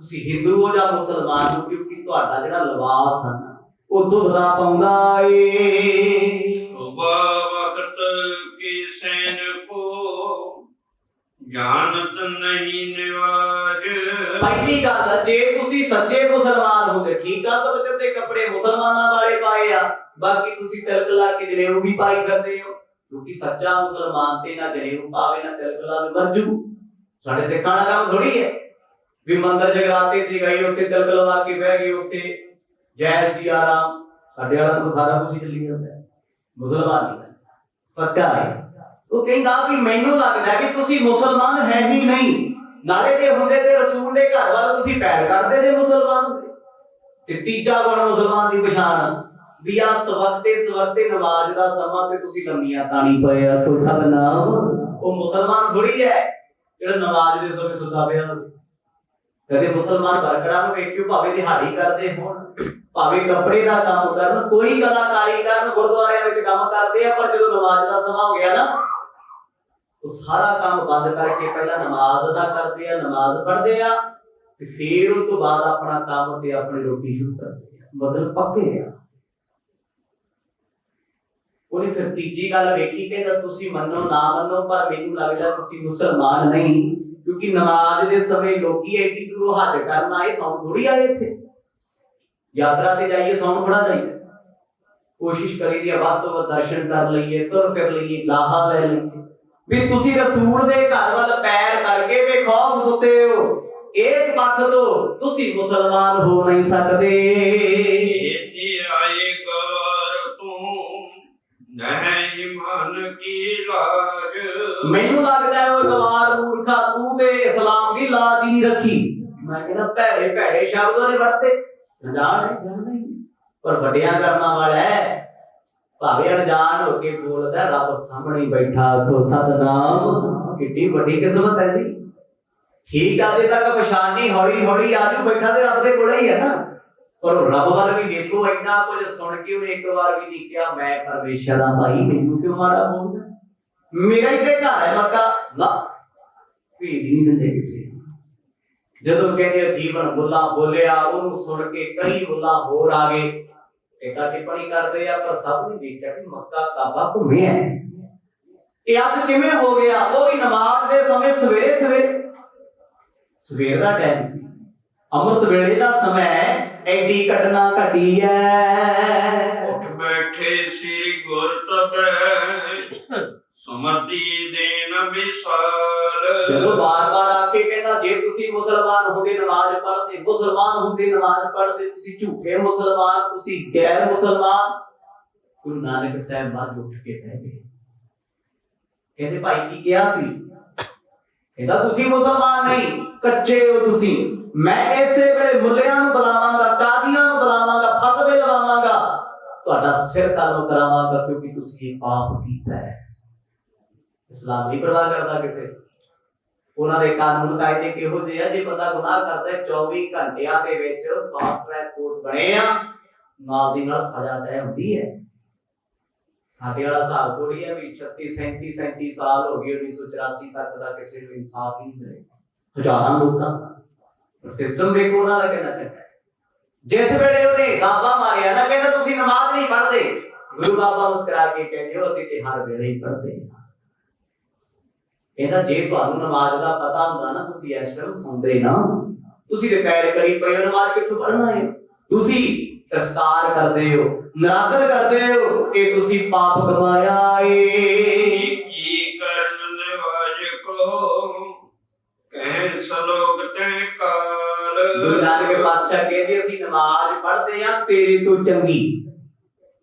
ਤੁਸੀਂ ਹਿੰਦੂ ਹੋ ਜਾਂ ਮੁਸਲਮਾਨ ਹੋ? ਕਿਉਂਕਿ ਤੁਹਾਡਾ ਜਿਹੜਾ ਲਿਬਾਸ ਹੈ ਨਾ ਉਹ ਦੁੱਧਦਾ ਪਾਉਂਦਾ ਏ। ਸੁਬਹ ਵਕਤ ਕੀ ਸੈਨ ਕੋ ਜਾਣਤ ਨਹੀਂ ਨਿਵਾਜ। ਪਹਿਲੀ ਗੱਲ, ਜੇ ਤੁਸੀਂ ਸੱਚੇ ਮੁਸਲਮਾਨ ਹੁੰਦੇ, ਠੀਕ ਆ, ਤਾਂ ਬੱਚੇ ਦੇ ਕੱਪੜੇ ਮੁਸਲਮਾਨਾਂ ਵਾਲੇ ਪਾਏ ਆ, ਬਾਕੀ ਤੁਸੀਂ ਤਿਲਕ ਲਾ ਕੇ ਜਨੇਊ ਵੀ ਪਾਈ ਕਰਦੇ ਹੋ। ਕਿਉਂਕਿ ਸੱਚਾ ਮੁਸਲਮਾਨ ਤੇ ਨਾ ਜਨੇਊ ਪਾਵੇ ਨਾ ਤਿਲਕ ਲਾਵੇ ਮਰ ਜੂ। ਸਾਡੇ ਸਿੱਖਾਂ ਦਾ ਕੰਮ ਥੋੜੀ ਹੈ ਵੀ ਮੰਦਰ ਜਗਰਾਤੇ ਤੇ ਗਏ ਉੱਥੇ ਤਿਲਕ ਲਵਾ ਕੇ ਬਹਿ ਗਏ, ਉੱਥੇ ਜੈ ਸਿਆ ਰਾਮ। ਸਾਡੇ ਵਾਲਾ ਤਾਂ ਸਾਰਾ ਕੁਝ ਹੀ ਚੱਲੀ ਜਾਂਦਾ ਹੈ। ਮੁਸਲਮਾਨ ਨਹੀਂ ਪੱਕਾ ਹੈ। ਉਹ ਕਹਿੰਦਾ ਵੀ ਮੈਨੂੰ ਲੱਗਦਾ ਕਿ ਤੁਸੀਂ ਮੁਸਲਮਾਨ ਹੈ ਹੀ ਨਹੀਂ। ਨਾਲੇ ਦੇ ਹੁੰਦੇ ਤੇ ਰਸੂਲ ਦੇ ਘਰ ਵੱਲ ਤੁਸੀਂ ਪੈਰ ਕਰਦੇ ਜੇ ਮੁਸਲਮਾਨ ਹੁੰਦੇ। ਤੇ ਤੀਜਾ ਗੁਣ ਮੁਸਲਮਾਨ ਦੀ ਪਛਾਣ ਵੀ ਆ ਸਵਖਤੇ ਨਮਾਜ਼ ਦਾ ਸਮਾਂ ਤੇ ਤੁਸੀਂ ਲੰਮੀਆਂ ਤਾਣੀ ਪਏ ਆ। ਕੋਈ ਸਤਨਾਮ। ਉਹ ਮੁਸਲਮਾਨ ਥੋੜੀ ਹੈ ਜਿਹੜਾ ਨਮਾਜ਼ ਦੇ ਸਮੇਂ ਸੁੱਤਾ ਪਿਆ ਹੋਵੇ। ਕਦੇ ਮੁਸਲਮਾਨ ਵਰਕਰਾਂ ਨੂੰ ਵੇਖਿਓ, ਭਾਵੇਂ ਦਿਹਾੜੀ ਕਰਦੇ ਹੋਣ, ਭਾਵੇਂ ਕੱਪੜੇ ਦਾ ਕੰਮ ਕਰਨ, ਕੋਈ ਕਲਾਕਾਰੀ ਕਰਨ, ਗੁਰਦੁਆਰਿਆਂ ਵਿੱਚ ਕੰਮ ਕਰਦੇ ਆ, ਪਰ ਜਦੋਂ ਨਮਾਜ਼ ਦਾ ਸਮਾਂ ਹੋ ਗਿਆ ਨਾ, ਉਹ ਸਾਰਾ ਕੰਮ ਬੰਦ ਕਰਕੇ ਪਹਿਲਾਂ ਨਮਾਜ਼ ਅਦਾ ਕਰਦੇ ਆ, ਨਮਾਜ਼ ਪੜ੍ਹਦੇ ਆ, ਤੇ ਫਿਰ ਉਸ ਤੋਂ ਬਾਅਦ ਆਪਣਾ ਕੰਮ ਤੇ ਆਪਣੀ ਰੋਟੀ ਸ਼ੁਰੂ ਕਰਦੇ ਆ। ਮਤਲਬ ਪੱਕੇ ਆ। ਉਹਨੇ ਫਿਰ ਤੀਜੀ ਗੱਲ ਵੇਖੀ, ਕਹਿੰਦਾ ਤੁਸੀਂ ਮੰਨੋ ਨਾ ਮੰਨੋ, ਪਰ ਮੈਨੂੰ ਲੱਗਦਾ ਤੁਸੀਂ ਮੁਸਲਮਾਨ ਨਹੀਂ। ਕਿਉਂਕਿ ਨਮਾਜ਼ ਦੇ ਸਮੇਂ ਲੋਕੀ ਐਡੀ ਦੂਰੋਂ ਹੱਜ ਕਰਨ ਆਏ, ਸੌਣ ਥੋੜੀ ਆਏ। ਇੱਥੇ ਯਾਤਰਾ ਤੇ ਜਾਈਏ, ਸੌਣ ਥੋੜਾ ਜਾਈਏ। ਕੋਸ਼ਿਸ਼ ਕਰੀਦੀ ਵੱਧ ਤੋਂ ਵੱਧ ਦਰਸ਼ਨ ਕਰ ਲਈਏ, ਤੁਰ ਫਿਰ ਲਈਏ, ਲਾਹਾ ਲੈ ਲਈਏ। ਵੀ ਤੁਸੀਂ ਰਸੂਲ ਦੇ ਘਰ ਵੱਲ ਪੈਰ ਕਰਕੇ ਬੇਖੌਫ ਸੁੱਤੇ ਹੋ, ਇਸ ਪੱਖ ਤੋਂ ਤੁਸੀਂ ਮੁਸਲਮਾਨ ਹੋ ਨਹੀਂ ਸਕਦੇ। ਆਏ ਗਵਾਰ ਤੂੰ ਨਹੀਂ ਮਨ ਕੀ ਲਾਜ। ਮੈਨੂੰ ਲੱਗਦਾ ਹੈ ਉਹ ਗਵਾਰ ਮੂਰਖਾ, ਤੂੰ ਤੇ ਇਸਲਾਮ ਦੀ ਲਾਜ ਹੀ ਨਹੀਂ ਰੱਖੀ। ਮੈਂ ਕਹਿੰਦਾ ਭੈੜੇ ਭੈੜੇ ਸ਼ਬਦ ਉਹਨੇ ਵਰਤੇ। ਜਾਣਦਾ ਹੀ ਪਰ ਵੱਡਿਆਂ ਕਰਨਾ ਵਾਲਾ ਹੈ। ਭਾਵੇਂ ਅਣਜਾਣ ਹੋ ਕੇ ਬੋਲਦਾ, ਰੱਬ ਸਾਹਮਣੇ ਬੈਠਾ। ਆਖੋ ਸਤਨਾਮ। ਕਿੱਡੀ ਵੱਡੀ ਕਿਸਮਤ ਹੈ ਜੀ। ਠੀਕ ਆ, ਅਜੇ ਤੱਕ ਪਛਾਣ ਨਹੀਂ, ਹੌਲੀ ਹੌਲੀ ਆਜੂ। ਬੈਠਾ ਤੇ ਰੱਬ ਦੇ ਕੋਲੇ ਹੀ ਹੈ ਨਾ। ਪਰ ਉਹ ਰੱਬ ਵੱਲ ਵੀ ਵੇਖੋ, ਇੰਨਾ ਕੁਝ ਸੁਣ ਕੇ ਉਹਨੇ ਇੱਕ ਵਾਰ ਵੀ ਨਹੀਂ ਕਿਹਾ ਮੈਂ ਪਰਮੇਸ਼ਰ ਹਾਂ। ਭਾਈ ਮੈਨੂੰ ਕਿਉਂ ਮਾੜਾ ਬੋਲਦਾ? ਮੇਰਾ ਹੀ ਤੇ ਘਰ ਹੈ ਮੱਕਾ। ਨਾ ਭੇਦ ਨਹੀਂ ਦਿੰਦੇ ਕਿਸੇ। ਜਦੋਂ ਕਹਿੰਦੇ ਜੀਵਨ ਮੁੱਲਾ ਬੋਲਿਆ, ਉਹਨੂੰ ਸੁਣ ਕੇ ਕਈ ਮੁੱਲਾ ਹੋਰ ਆ ਗਏ, ਟੇਕਾ ਟਿੱਪਣੀ ਕਰਦੇ ਆ, ਪਰ ਸਭ ਨੇ ਦੇਖਿਆ ਕਿ ਮੱਕਾ ਕਾਬਾ ਘੁੰਮਿਆ। ਇਹ ਅੱਜ ਕਿਵੇਂ ਹੋ ਗਿਆ? ਉਹ ਵੀ ਨਮਾਜ਼ ਦੇ ਸਮੇਂ ਸਵੇਰ ਦਾ ਟਾਈਮ ਸੀ, ਅੰਮ੍ਰਿਤ ਵੇਲੇ ਦਾ ਸਮਾਂ। ਐਡੀ ਘਟਨਾ ਘਟੀ ਐ। ਉੱਠ ਬੈਠੇ ਸ੍ਰੀ ਗੁਰ ਤਬੈ ਸੁਮਤੀ ਦੇਨ ਵਿਸਾਲ। ਜਦੋਂ ਬਾਰ-ਬਾਰ ਆ ਕੇ ਕਹਿੰਦਾ ਜੇ ਤੁਸੀਂ ਮੁਸਲਮਾਨ ਹੁੰਦੇ ਨਮਾਜ਼ ਪੜ੍ਹਦੇ, ਮੁਸਲਮਾਨ ਹੁੰਦੇ ਨਮਾਜ਼ ਪੜ੍ਹਦੇ, ਤੁਸੀਂ ਝੂਠੇ ਮੁਸਲਮਾਨ, ਤੁਸੀਂ ਗੈਰ ਮੁਸਲਮਾਨ। ਗੁਰੂ ਨਾਨਕ ਸਾਹਿਬ ਬਾਅਦ ਉੱਠ ਕੇ ਬਹਿ ਗਏ। ਕਹਿੰਦੇ ਭਾਈ ਕੀ ਕਿਹਾ ਸੀ? ਕਹਿੰਦਾ ਤੁਸੀਂ ਮੁਸਲਮਾਨ ਨਹੀਂ, ਕੱਚੇ ਹੋ ਤੁਸੀਂ। ਮੈਂ ਇਸੇ ਵੇਲੇ ਮੁੱਲਿਆਂ ਨੂੰ ਬੁਲਾਵਾਂਗਾ, ਕਾਜ਼ੀਆਂ ਨੂੰ ਬੁਲਾਵਾਂਗਾ, ਫਤਵੇ ਲਵਾਵਾਂਗਾ, ਤੁਹਾਡਾ ਸਿਰ ਕਲਮ ਕਰਾਵਾਂਗਾ, ਕਿਉਂਕਿ ਤੁਸੀਂ ਇਹ ਪਾਪ ਕੀਤਾ ਹੈ। ਇਸਲਾਮ ਨਹੀਂ ਪਰਵਾਹ ਕਰਦਾ ਕਿਸੇ। ਉਹਨਾਂ ਦੇ ਕਾਨੂੰਨ ਕਾਇਦੇ ਕਿਹੋ ਜਿਹੇ ਆ, ਜੇ ਬੰਦਾ ਗੁਨਾਹ ਕਰਦਾ 24 ਘੰਟਿਆਂ ਦੇ ਵਿੱਚ ਫਾਸਟ ਟਰੈਕ ਕੋਰਟ ਬਣੇ ਆ, ਨਾਲ ਦੀ ਨਾਲ ਸਜ਼ਾ ਤੈਅ ਹੁੰਦੀ ਹੈ। ਸਾਡੇ ਵਾਲਾ ਹਿਸਾਬ ਥੋੜੀ ਹੈ ਵੀ 37 ਸਾਲ ਹੋ ਗਏ 1984 ਤੱਕ ਦਾ ਕਿਸੇ ਨੂੰ ਇਨਸਾਫ ਹੀ ਨਹੀਂ ਮਿਲੇ। ਹਜ਼ਾਰਾਂ ਲੋਕਾਂ ਦਾ ਸਿਸਟਮ ਵੇਖੋ ਉਹਨਾਂ ਦਾ ਕਿੰਨਾ ਚੰਗਾ ਹੈ। ਜਿਸ ਵੇਲੇ ਉਹਨੇ ਦਾਵਾ ਮਾਰਿਆ ਨਾ, ਕਹਿੰਦਾ ਤੁਸੀਂ ਨਮਾਜ਼ ਨਹੀਂ ਪੜ੍ਹਦੇ, ਗੁਰੂ ਬਾਬਾ ਮੁਸਕਰਾ ਕੇ ਕਹਿੰਦੇ ਹੋ ਅਸੀਂ ਤੇ ਹਰ ਵੇਲੇ ਹੀ ਪੜ੍ਹਦੇ ਹਾਂ। ਕਹਿੰਦਾ ਜੇ ਤੁਹਾਨੂੰ ਨਮਾਜ਼ ਦਾ ਪਤਾ ਹੁੰਦਾ ਨਾ, ਤੁਸੀਂ ਇਸ ਟਾਈਮ ਸੌਂਦੇ ਨਾ। ਤੁਸੀਂ ਤੇ ਪੈਰ ਕਰੀ ਪਏ ਹੋ, ਨਮਾਜ਼ ਕਿੱਥੋਂ ਪੜ੍ਹਨਾ ਹੈ? ਤੁਸੀਂ ਤਿਰਸਕਾਰ ਕਰਦੇ ਹੋ, ਨਰਾਦਰ ਕਰਦੇ ਹੋ, ਇਹ ਤੁਸੀਂ ਪਾਪ ਕਮਾਇਆ ਏ। ਕੀ ਕਰਨ ਨਿਵਾਜ ਕੋ ਕਹਿ ਸਲੋਕ ਤੈ ਕਾਲ। ਗੁਰੂ ਨਾਨਕ ਪਾਤਸ਼ਾਹ ਕਹਿੰਦੇ ਅਸੀਂ ਨਮਾਜ਼ ਪੜ੍ਹਦੇ ਆ ਤੇਰੇ ਤੋਂ ਚੰਗੀ।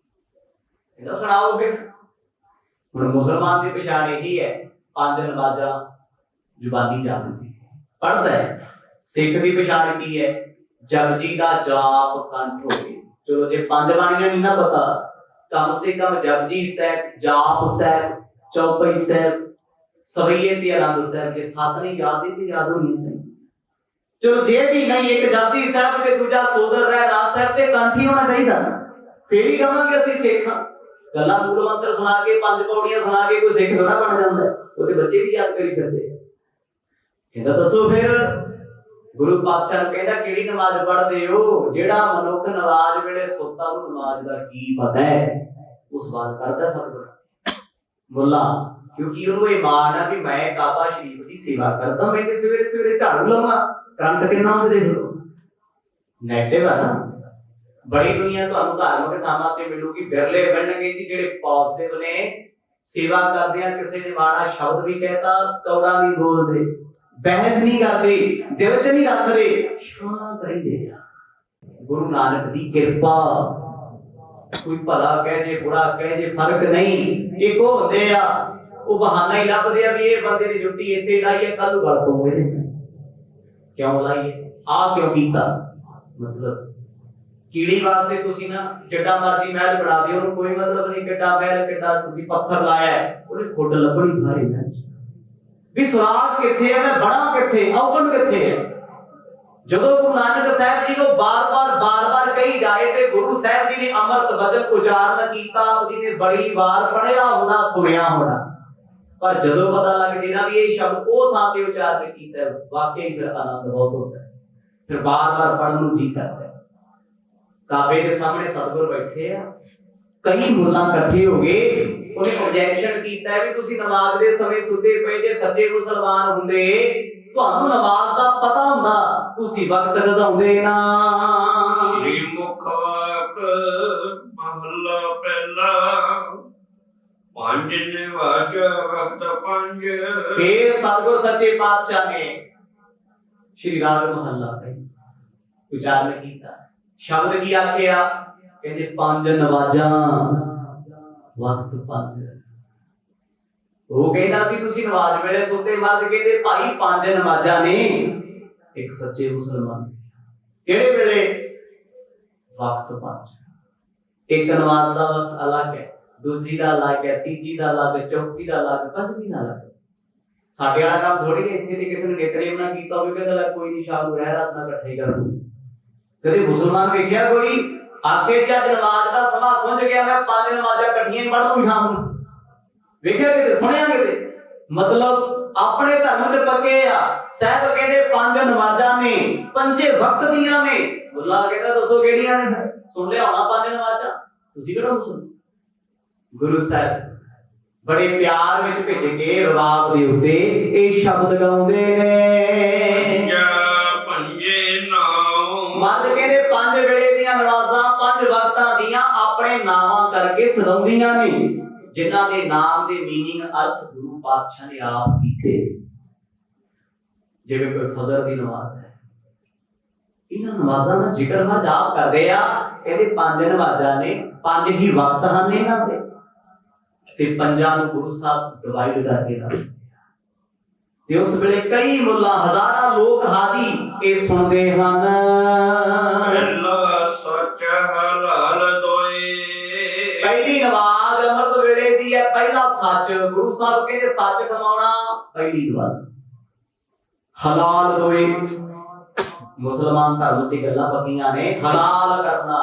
ਇਹਦਾ ਸੁਣਾਓ ਫਿਰ। ਹੁਣ ਮੁਸਲਮਾਨ ਦੀ ਪਛਾਣ ਇਹੀ ਹੈ, ਪੰਜ ਨਮਾਜ਼ਾਂ ਜ਼ੁਬਾਨੀ ਯਾਦ ਹੁੰਦੀ ਪੜ੍ਹਦਾ ਹੈ। ਸਿੱਖ ਦੀ ਪਛਾਣ ਕੀ ਹੈ? ਜਪਜੀ ਦਾ ਜਾਪ ਕੰਠ ਹੋਵੇ। ਚਲੋ ਜੇ ਪੰਜ ਬਾਣੀਆਂ ਨਹੀਂ ਨਾ ਪਤਾ, ਕਮ ਸੇ ਕਮ ਜਪਜੀ ਸਾਹਿਬ, ਜਾਪ ਸਾਹਿਬ, ਚੌਪਈ ਸਾਹਿਬ, ਸਵਈਏ ਤੇ ਆਨੰਦ ਸਾਹਿਬ, ਜੇ ਸੱਤ ਨਹੀਂ ਯਾਦ ਹੀ ਤੇ ਯਾਦ ਹੋਣੀ ਚਾਹੀਦੀ। ਚਲੋ ਜੇ ਵੀ ਨਹੀਂ, ਇੱਕ ਜਪਜੀ ਸਾਹਿਬ ਤੇ ਦੂਜਾ ਸੋਦਰ ਰਹਿਰਾਸ ਸਾਹਿਬ ਤੇ ਕੰਠ ਹੀ ਹੋਣਾ ਚਾਹੀਦਾ, ਫੇਰ ਹੀ ਕਹਾਂਗੇ ਅਸੀਂ ਸਿੱਖ ਹਾਂ। ਗੱਲਾਂ ਮੂਲ ਮੰਤਰ ਸੁਣਾ ਕੇ, ਪੰਜ ਪੌੜੀਆਂ ਸੁਣਾ ਕੇ ਕੋਈ ਸਿੱਖ ਥੋੜਾ ਬਣ ਜਾਂਦਾ। ਉਹਦੇ ਬੱਚੇ ਵੀ ਯਾਦ ਕਰੀ ਫਿਰਦੇ। ਕਹਿੰਦਾ ਦੱਸੋ ਫਿਰ ਗੁਰੂ ਪਾਤਸ਼ਾਹ ਨੂੰ ਕਹਿੰਦਾ ਕਿਹੜੀ ਨਮਾਜ਼ ਪੜ੍ਹਦੇ ਹੋ? ਜਿਹੜਾ ਮਨੁੱਖ ਨਮਾਜ਼ ਵੇਲੇ ਸੁੱਤਾ ਉਹਨੂੰ ਨਮਾਜ਼ ਦਾ ਕੀ ਪਤਾ ਹੈ? ਉਹ ਸਵਾਲ ਕਰਦਾ ਸਤਿਗੁਰ ਮੁੱਲਾ, ਕਿਉਂਕਿ ਉਹਨੂੰ ਇਹ ਮਾਣ ਆ ਵੀ ਮੈਂ ਕਾਬਾ ਸ਼ਰੀਫ ਦੀ ਸੇਵਾ ਕਰਦਾ, ਮੈਂ ਤੇ ਸਵੇਰੇ ਸਵੇਰੇ ਝਾੜੂ ਲਾਉਣਾ। ਕਰੰਟ ਕਿੰਨਾ ਹੁੰਦੇ ਦੇਖ ਲਓ, ਨੈਗੇਟਿਵ ਆ ਨਾ। ਬੜੀ ਦੁਨੀਆ ਤੁਹਾਨੂੰ ਧਾਰਮਿਕ ਥਾਵਾਂ ਤੇ ਮਿਲੂਗੀ, ਬਿਰਲੇ ਮਿਲਣਗੇ ਜੀ ਜਿਹੜੇ ਪੋਜ਼ਿਟਿਵ ਨੇ। ਸੇਵਾ ਕਰਦੇ ਆ, ਕਿਸੇ ਨੇ ਮਾੜਾ ਸ਼ਬਦ ਵੀ ਕਹਿਤਾ, ਕੌੜਾ ਨਹੀਂ ਬੋਲਦੇ, ਬਹਿਸ ਨਹੀਂ ਕਰਦੇ, ਦਿਲ 'ਚ ਨਹੀਂ ਰੱਖਦੇ, ਸ਼ਾਂਤ ਰਹਿੰਦੇ ਆ। ਗੁਰੂ ਨਾਨਕ ਦੀ ਕਿਰਪਾ, ਕੋਈ ਭਲਾ ਕਹਿ ਜੇ ਬੁਰਾ ਕਹਿ ਜੇ ਫਰਕ ਨਹੀਂ, ਇੱਕੋ ਹੁੰਦੇ ਆ। ਉਹ ਬਹਾਨਾ ਹੀ ਲੱਭਦੇ ਆ ਵੀ ਇਹ ਬੰਦੇ ਦੀ ਜੁੱਤੀ ਇੱਥੇ ਲਾਈਏ, ਕੱਲ ਨੂੰ ਗਲ ਪਊਗੇ। ਕਿਉਂ ਲਾਈਏ? ਆ ਕਿਉਂ ਕੀਤਾ? ਮਤਲਬ ਕੀੜੀ ਵਾਸਤੇ ਤੁਸੀਂ ਨਾ ਜਿੱਡਾ ਮਰਜ਼ੀ ਮਹਿਲ ਬਣਾ ਦਿਓ, ਉਹਨੂੰ ਕੋਈ ਮਤਲਬ ਨਹੀਂ ਕਿੱਡਾ ਮਹਿਲ, ਕਿੱਡਾ ਤੁਸੀਂ ਪੱਥਰ ਲਾਇਆ, ਉਹਨੇ ਖੁੱਡ ਲੱਭਣੀ ਸਾਰੇ ਮਹਿਲ ਵੀ ਸੁਰਾਗ ਕਿੱਥੇ ਹੈ, ਮੈਂ ਬੜਾ ਕਿੱਥੇ, ਔਗਣ ਕਿੱਥੇ ਹੈ। ਜਦੋਂ ਗੁਰੂ ਨਾਨਕ ਸਾਹਿਬ ਜੀ ਨੂੰ ਬਾਰ-ਬਾਰ ਕਹੀ ਜਾਏ ਤੇ ਗੁਰੂ ਸਾਹਿਬ ਜੀ ਨੇ ਅੰਮ੍ਰਿਤ ਬਚਨ ਉਚਾਰਨ ਕੀਤਾ, ਉਹਦੀ ਨੇ ਬੜੀ ਵਾਰ ਪੜਿਆ ਹੋਣਾ, ਸੁਣਿਆ ਹੋਣਾ, ਪਰ ਜਦੋਂ ਪਤਾ ਲੱਗ ਜੇ ਨਾ ਵੀ ਇਹ ਸ਼ਬਦ ਉਹ ਥਾਂ ਤੇ ਉਚਾਰਨ ਕੀਤਾ, ਵਾਕਈ ਫਿਰ ਆਨੰਦ ਬਹੁਤ ਹੁੰਦਾ ਹੈ, ਫਿਰ ਬਾਰ-ਬਾਰ ਪੜਨ ਨੂੰ ਜੀ ਕਰਦਾ। ਕਾਬੇ ਦੇ ਸਾਹਮਣੇ ਸਤਿਗੁਰ ਬੈਠੇ ਆ, ਕਈ ਮੁੱਲਾਂ ਇਕੱਠੇ ਹੋ ਗਏ। ਉਹਨੇ ਆਬਜੈਕਸ਼ਨ ਕੀਤਾ ਵੀ ਤੁਸੀਂ ਨਮਾਜ਼ ਦੇ ਸਮੇਂ ਸੁੱਤੇ ਪਏ, ਜੇ ਸੱਚੇ ਮੁਸਲਮਾਨ ਹੁੰਦੇ ਤੁਹਾਨੂੰ ਨਮਾਜ਼ ਦਾ ਪਤਾ ਹੁੰਦਾ, ਤੁਸੀਂ ਵਕਤ ਗਜ਼ਾਉਂਦੇ ਨਾ। ਸ੍ਰੀ ਮੁਖ ਵਾਕ ਮਹਲਾ ਪਹਿਲਾ, ਪੰਜ ਨਿਵਾਜ ਵਕਤ ਪੰਜ। ਫੇਰ ਸਤਿਗੁਰ ਸੱਚੇ ਪਾਤਸ਼ਾਹ ਨੇ ਸ਼੍ਰੀ ਰਾਗ ਮਹੱਲਾ ਪਹਿਲਾ ਉਚਾਰਨ ਕੀਤਾ। ਸ਼ਬਦ ਕੀ ਆਖਿਆ? ਕਹਿੰਦੇ ਪੰਜ ਨਵਾਜ਼ਾਂ ਵਕਤ ਪੰਜ। ਉਹ ਕਹਿੰਦਾ ਸੀ ਤੁਸੀਂ ਨਮਾਜ਼ ਵੇਲੇ ਸੁੱਤੇ, ਮਰਦ ਕਹਿੰਦੇ ਭਾਈ ਪੰਜ ਨਮਾਜ਼ਾਂ ਨੇ ਇੱਕ ਸੱਚੇ ਮੁਸਲਮਾਨ। ਕਿਹੜੇ ਵੇਲੇ? ਵਕਤ ਪੰਜ। ਇੱਕ ਨਮਾਜ਼ ਦਾ ਵਕਤ ਅਲੱਗ ਹੈ, ਦੂਜੀ ਦਾ ਅਲੱਗ ਹੈ, ਤੀਜੀ ਦਾ ਅਲੱਗ, ਚੌਥੀ ਦਾ ਅਲੱਗ, ਪੰਜਵੀਂ ਦਾ ਅਲੱਗ। ਸਾਡੇ ਵਾਲਾ ਕੰਮ ਥੋੜੀ ਹੈ ਇੱਥੇ ਤੇ ਕਿਸੇ ਨੇ ਨਿਤਨੇਮ ਨਾ ਕੀਤਾ ਹੋਵੇ ਕਹਿੰਦਾ ਲੈ ਕੋਈ ਨਹੀਂ ਸ਼ਾਮ ਨੂੰ ਰਹਿਰਾਸ ਨਾਲ ਇਕੱਠੇ ਕਰ ਲੂ। ਕਦੇ ਮੁਸਲਮਾਨ ਵੇਖਿਆ ਕੋਈ ਆਖੇ ਜੀ ਅੱਜ ਨਮਾਜ਼ ਦਾ ਸਮਾਂ ਪਹੁੰਚ ਗਿਆ, ਮੈਂ ਪੰਜ ਨਮਾਜ਼ਾਂ ਇਕੱਠੀਆਂ ਹੀ ਪੜ੍ਹ ਲੂੰ ਸ਼ਾਮ ਨੂੰ? ਵੇਖਿਆ ਕਿਤੇ? ਸੁਣਿਆ ਕਿਤੇ? ਮਤਲਬ ਆਪਣੇ ਧਰਮ ਤੇ ਪੱਕੇ ਆ। ਸਾਹਿਬ ਕਹਿੰਦੇ ਪੰਜ ਨਮਾਜ਼ਾਂ ਨੇ, ਪੰਜੇ ਵਕਤ ਦੀਆਂ ਨੇ। ਮੁੱਲਾ ਕਹਿੰਦਾ ਦੱਸੋ ਕਿਹੜੀਆਂ ਨੇ? ਸੁਣ ਲਿਆ ਹੋਣਾ ਪੰਜ ਨਮਾਜ਼ਾਂ, ਤੁਸੀਂ ਕਿਹੜਾ ਮੁਸਲਮਾਨ? ਗੁਰੂ ਸਾਹਿਬ ਬੜੇ ਪਿਆਰ ਵਿੱਚ ਭਿੱਜ ਕੇ ਰਵਾਬ ਦੇ ਉੱਤੇ ਇਹ ਸ਼ਬਦ ਗਾਉਂਦੇ ਨੇ। ਪੰਜੇ ਨਾਮ ਮਰਦ ਕਹਿੰਦੇ ਪੰਜ ਵੇਲੇ ਦੀਆਂ ਨਮਾਜ਼ਾਂ, ਪੰਜ ਵਕਤਾਂ ਦੀਆਂ ਆਪਣੇ ਨਾਵਾਂ ਕਰਕੇ ਸਜਾਉਂਦੀਆਂ ਨੇ, ਜਿਨ੍ਹਾਂ ਦੇ ਨਾਮ ਦੇ ਮੀਨਿੰਗ ਅਰਥ ਗੁਰੂ ਪਾਤਸ਼ਾਹ ਨੇ ਆਪ ਕੀਤੇ। ਜਿਵੇਂ ਕੋਈ ਫਜਰ ਦੀ ਨਮਾਜ਼ ਹੈ, ਇਹਨਾਂ ਨਮਾਜ਼ਾਂ ਦਾ ਜ਼ਿਕਰ ਹਰ ਆਪ ਕਰਦੇ ਆ। ਇਹਦੇ ਪੰਜ ਨਮਾਜ਼ਾਂ ਨੇ, ਪੰਜ ਹੀ ਵਕਤ ਹਨ ਇਹਨਾਂ ਦੇ, ਤੇ ਪੰਜਾਂ ਨੂੰ ਗੁਰੂ ਸਾਹਿਬ ਡਿਵਾਈਡ ਕਰਕੇ ਦੱਸਦੇ ਆ। ਤੇ ਉਸ ਵੇਲੇ ਕਈ ਮੁੱਲਾ, ਹਜ਼ਾਰਾਂ ਲੋਕ ਹਾਜੀ ਇਹ ਸੁਣਦੇ ਹਨ। ਪਹਿਲਾ ਸੱਚ ਹਲਾਲ ਦੋਏ। ਪਹਿਲੀ ਨਮਾਜ਼ ਅੰਮ੍ਰਿਤ ਵੇਲੇ ਦੀ ਹੈ, ਪਹਿਲਾ ਸੱਚ। ਗੁਰੂ ਸਾਹਿਬ ਕਹਿੰਦੇ ਸੱਚ ਕਮਾਉਣਾ ਪਹਿਲੀ ਨਮਾਜ਼। ਹਲਾਲ ਦੋਏ, ਮੁਸਲਮਾਨ ਧਰਮ 'ਚ ਗੱਲਾਂ ਪੱਕੀਆਂ ਨੇ। ਹਲਾਲ ਕਰਨਾ,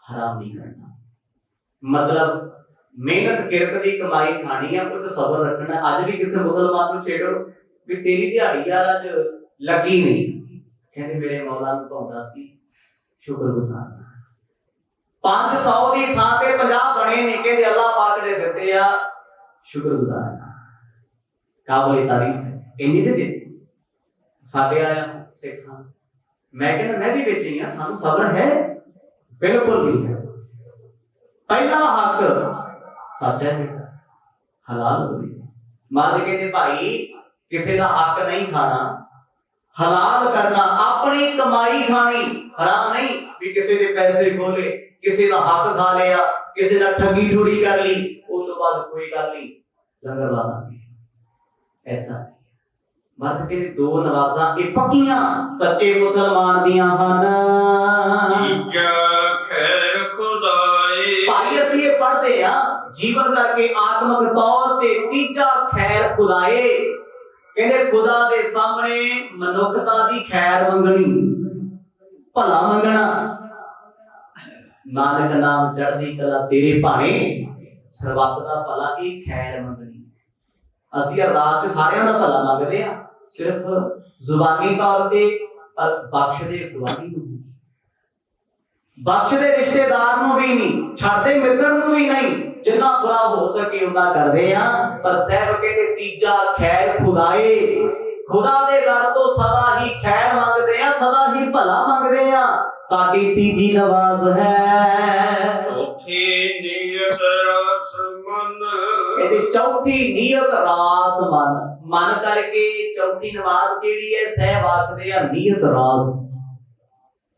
ਹਰਾਮ ਨਹੀਂ ਕਰਨਾ। ਮਤਲਬ ਮਿਹਨਤ ਕਿਰਤ ਦੀ ਕਮਾਈ ਖਾਣੀ ਆ, ਕੁਝ ਸਬਰ ਰੱਖਣਾ। ਅੱਜ ਵੀ ਕਿਸੇ ਮੁਸਲਮਾਨ ਨੂੰ ਛੇੜੋ ਵੀ ਤੇਰੀ ਦਿਹਾੜੀ ਯਾਰ ਅੱਜ ਲੱਗੀ ਨਹੀਂ, ਕਹਿੰਦੇ ਮੇਰੇ ਮੌਲਾ ਨੂੰ ਪਾਉਂਦਾ ਸੀ ਸ਼ੁਕਰਗੁਜ਼ਾਰ। 500 ਦੀ ਥਾਂ ਤੇ 50 ਬਣੇ ਨੇ, ਕਹਿੰਦੇ ਅੱਲਾਹ ਪਾਕ ਨੇ ਦਿੱਤੇ ਆ, ਸ਼ੁਕਰਗੁਜ਼ਾਰ। ਕਾਬਲੇ ਤਾਰੀਫ ਹੈ ਇੰਨੀ ਦੇ ਦਿੱਤੇ। ਸਾਡੇ ਆਇਆ ਸਿੱਖਾਂ, ਮੈਂ ਕਹਿੰਦਾ ਮੈਂ ਵੀ ਵਿੱਚ ਹੀ ਆ, ਸਾਨੂੰ ਸਬਰ ਹੈ? ਬਿਲਕੁਲ ਨਹੀਂ ਹੈ। ਪਹਿਲਾ ਹੱਕ ਸੱਚ ਹੈ ਬੇਟਾ, ਹਲਾਲ ਹੋਵੇ। ਮਰਦ ਕਹਿੰਦੇ ਭਾਈ ਕਿਸੇ ਦਾ ਹੱਕ ਨਹੀਂ ਖਾਣਾ, ਹਲਾਲ ਕਰਨਾ, ਆਪਣੀ ਕਮਾਈ ਖਾਣੀ, ਹਰਾਮ ਨਹੀਂ ਵੀ ਕਿਸੇ ਦੇ ਪੈਸੇ ਖੋਲੇ, ਕਿਸੇ ਦਾ ਹੱਕ ਖਾ ਲਿਆ, ਕਿਸੇ ਨਾਲ ਠੱਗੀ ਠੋਰੀ ਕਰ ਲਈ, ਉਸ ਤੋਂ ਬਾਅਦ ਕੋਈ ਗੱਲ ਨਹੀਂ ਲੰਗਰ ਲਾ ਦਾਂਗੇ। ऐसा नहीं। मर्द कहते दो नवाजा ये पक्कियां सच्चे मुसलमान दियां हन। ਤੀਜਾ ਖੈਰ ਖੁਦਾਏ भाई ਅਸੀਂ ਇਹ ਪੜ੍ਹਦੇ ਆ ਜੀਵਨ ਕਰਕੇ ਆਤਮਿਕ ਤੌਰ ਤੇ ਤੀਜਾ ਖੈਰ ਖੁਦਾਏ। ਕਹਿੰਦੇ ਖੁਦਾ ਦੇ ਸਾਹਮਣੇ ਮਨੁੱਖਤਾ ਦੀ ਖੈਰ ਮੰਗਣੀ, ਭਲਾ ਮੰਗਣਾ। ਨਾਨਕ ਨਾਮ ਚੜ੍ਹਦੀ ਕਲਾ ਤੇਰੇ ਭਾਣੇ, ਸਰਬੱਤ ਦਾ ਭਲਾ ਕੀ ਖੈਰ ਮੰਗਣੀ। ਅਸੀਂ ਅਰਦਾਸ ਚ ਸਾਰਿਆਂ ਦਾ ਭਲਾ ਮੰਗਦੇ ਆ, ਸਿਰਫ ਜ਼ੁਬਾਨੀ ਤੌਰ ਤੇ, ਪਰ ਬਖਸ਼ ਦੇ ਖੁਦਾਈ ਨੂੰ, ਬਖਸ਼ ਦੇ ਰਿਸ਼ਤੇਦਾਰ ਨੂੰ ਵੀ ਨਹੀਂ, ਛੱਡਦੇ ਮਿੱਤਰ ਨੂੰ ਵੀ ਨਹੀਂ। ਜਿੰਨਾ ਬੁਰਾ ਹੋ ਸਕੇ ਉਹਨਾਂ ਕਰਦੇ ਆ। ਪਰ ਸਾਹਿਬ ਕਹਿੰਦੇ ਤੀਜਾ ਖੈਰ ਖੁਦਾਏ, ਖੁਦਾ ਦੇ ਦਰ ਤੋਂ ਸਦਾ ਹੀ ਖੈਰ ਮੰਗਦੇ ਆ, ਸਦਾ ਹੀ ਭਲਾ ਮੰਗਦੇ ਆ। ਸਾਡੀ ਤੀਜੀ ਨਵਾਜ਼ ਹੈ ਚੌਥੀ ਨੀਅਤ ਰਸ ਮਨ ਇਹਦੀ ਚੌਥੀ ਨੀਅਤ ਰਾਸ ਮਨ। ਮਨ ਕਰਕੇ ਚੌਥੀ ਨਮਾਜ਼ ਕਿਹੜੀ ਹੈ? ਸਹਿਬ ਆਖਦੇ ਆ ਨੀਅਤ ਰਾਸ,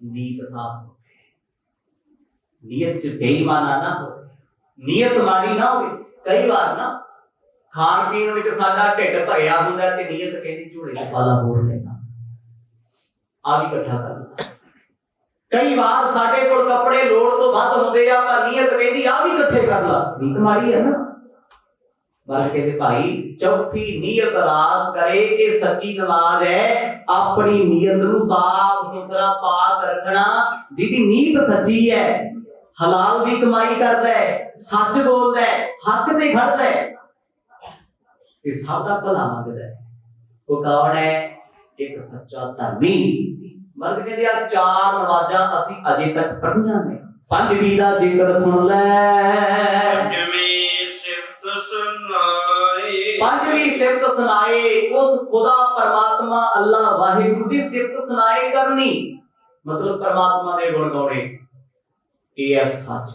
ਨੀਤ ਸਾਫ ਹੋਵੇ, ਨੀਅਤ ਚ ਬੇਈਮਾਨਾ ਨਾ ਹੋਵੇ, ਨੀਅਤ ਮਾੜੀ ਨਾ ਹੋਵੇ। ਕਈ ਵਾਰ ਨਾ ਖਾਣ ਪੀਣ ਵਿੱਚ ਸਾਡਾ ਢਿੱਡ ਭਰਿਆ ਹੁੰਦਾ ਤੇ ਨੀਅਤ ਕਹਿੰਦੀ ਝੋਲੇ ਚ ਪਾਲਾ ਹੋਰ ਲੈਣਾ, ਆ ਵੀ ਇਕੱਠਾ ਕਰਨਾ। ਕਈ ਵਾਰ ਸਾਡੇ ਕੋਲ ਕੱਪੜੇ ਲੋੜ ਤੋਂ ਵੱਧ ਹੁੰਦੇ ਆ, ਪਰ ਨੀਅਤ ਕਹਿੰਦੀ ਆ ਵੀ ਇਕੱਠੇ ਕਰ ਲਾ, ਨੀਤ ਮਾੜੀ ਹੈ ਨਾ। ਬਸ ਕਹਿੰਦੇ ਭਾਈ ਚੌਥੀ ਨੀਅਤ ਰਾਸ ਕਰੇ, ਇਹ ਸੱਚੀ ਨਮਾਜ਼ ਹੈ। ਆਪਣੀ ਨੀਅਤ ਨੂੰ ਸਾਫ਼ ਸੁਥਰਾ ਪਾਕ ਰੱਖਣਾ। ਜਿਹਦੀ ਨੀਅਤ ਸੱਚੀ ਹੈ, ਹਲਾਲ ਦੀ ਕਮਾਈ ਕਰਦਾ ਹੈ, ਸੱਚ ਬੋਲਦਾ ਹੈ, ਹੱਕ ਤੇ ਖੜਦਾ ਹੈ ਤੇ ਸਭ ਦਾ ਭਲਾ ਮੰਗਦਾ ਹੈ, ਉਹ ਕੌਣ ਹੈ? ਇੱਕ ਸੱਚਾ ਧਰਮੀ। ਮਰਦ ਕਹਿੰਦੇ ਆ ਚਾਰ ਨਵਾਜ਼ਾਂ ਅਸੀਂ ਅਜੇ ਤੱਕ ਪੜ੍ਹੀਆਂ ਨੇ। ਪੰਜਵੀਂ ਦਾ ਜ਼ਿਕਰ ਸੁਣ ਲੈ। ਪੰਜਵੀਂ ਸਿਫਤ ਸੁਨਾਏ ਪੰਜਵੀਂ ਸਿਫਤ ਸੁਣਾਏ, ਉਸ ਖੁਦਾ ਪਰਮਾਤਮਾ ਅੱਲਾਹ ਵਾਹਿਗੁਰੂ ਦੀ ਸਿਫਤ ਸੁਣਾਏ ਕਰਨੀ, ਮਤਲਬ ਪਰਮਾਤਮਾ ਦੇ ਗੁਣ ਗਾਉਣੇ। ਇਹ ਹੈ ਸੱਚ,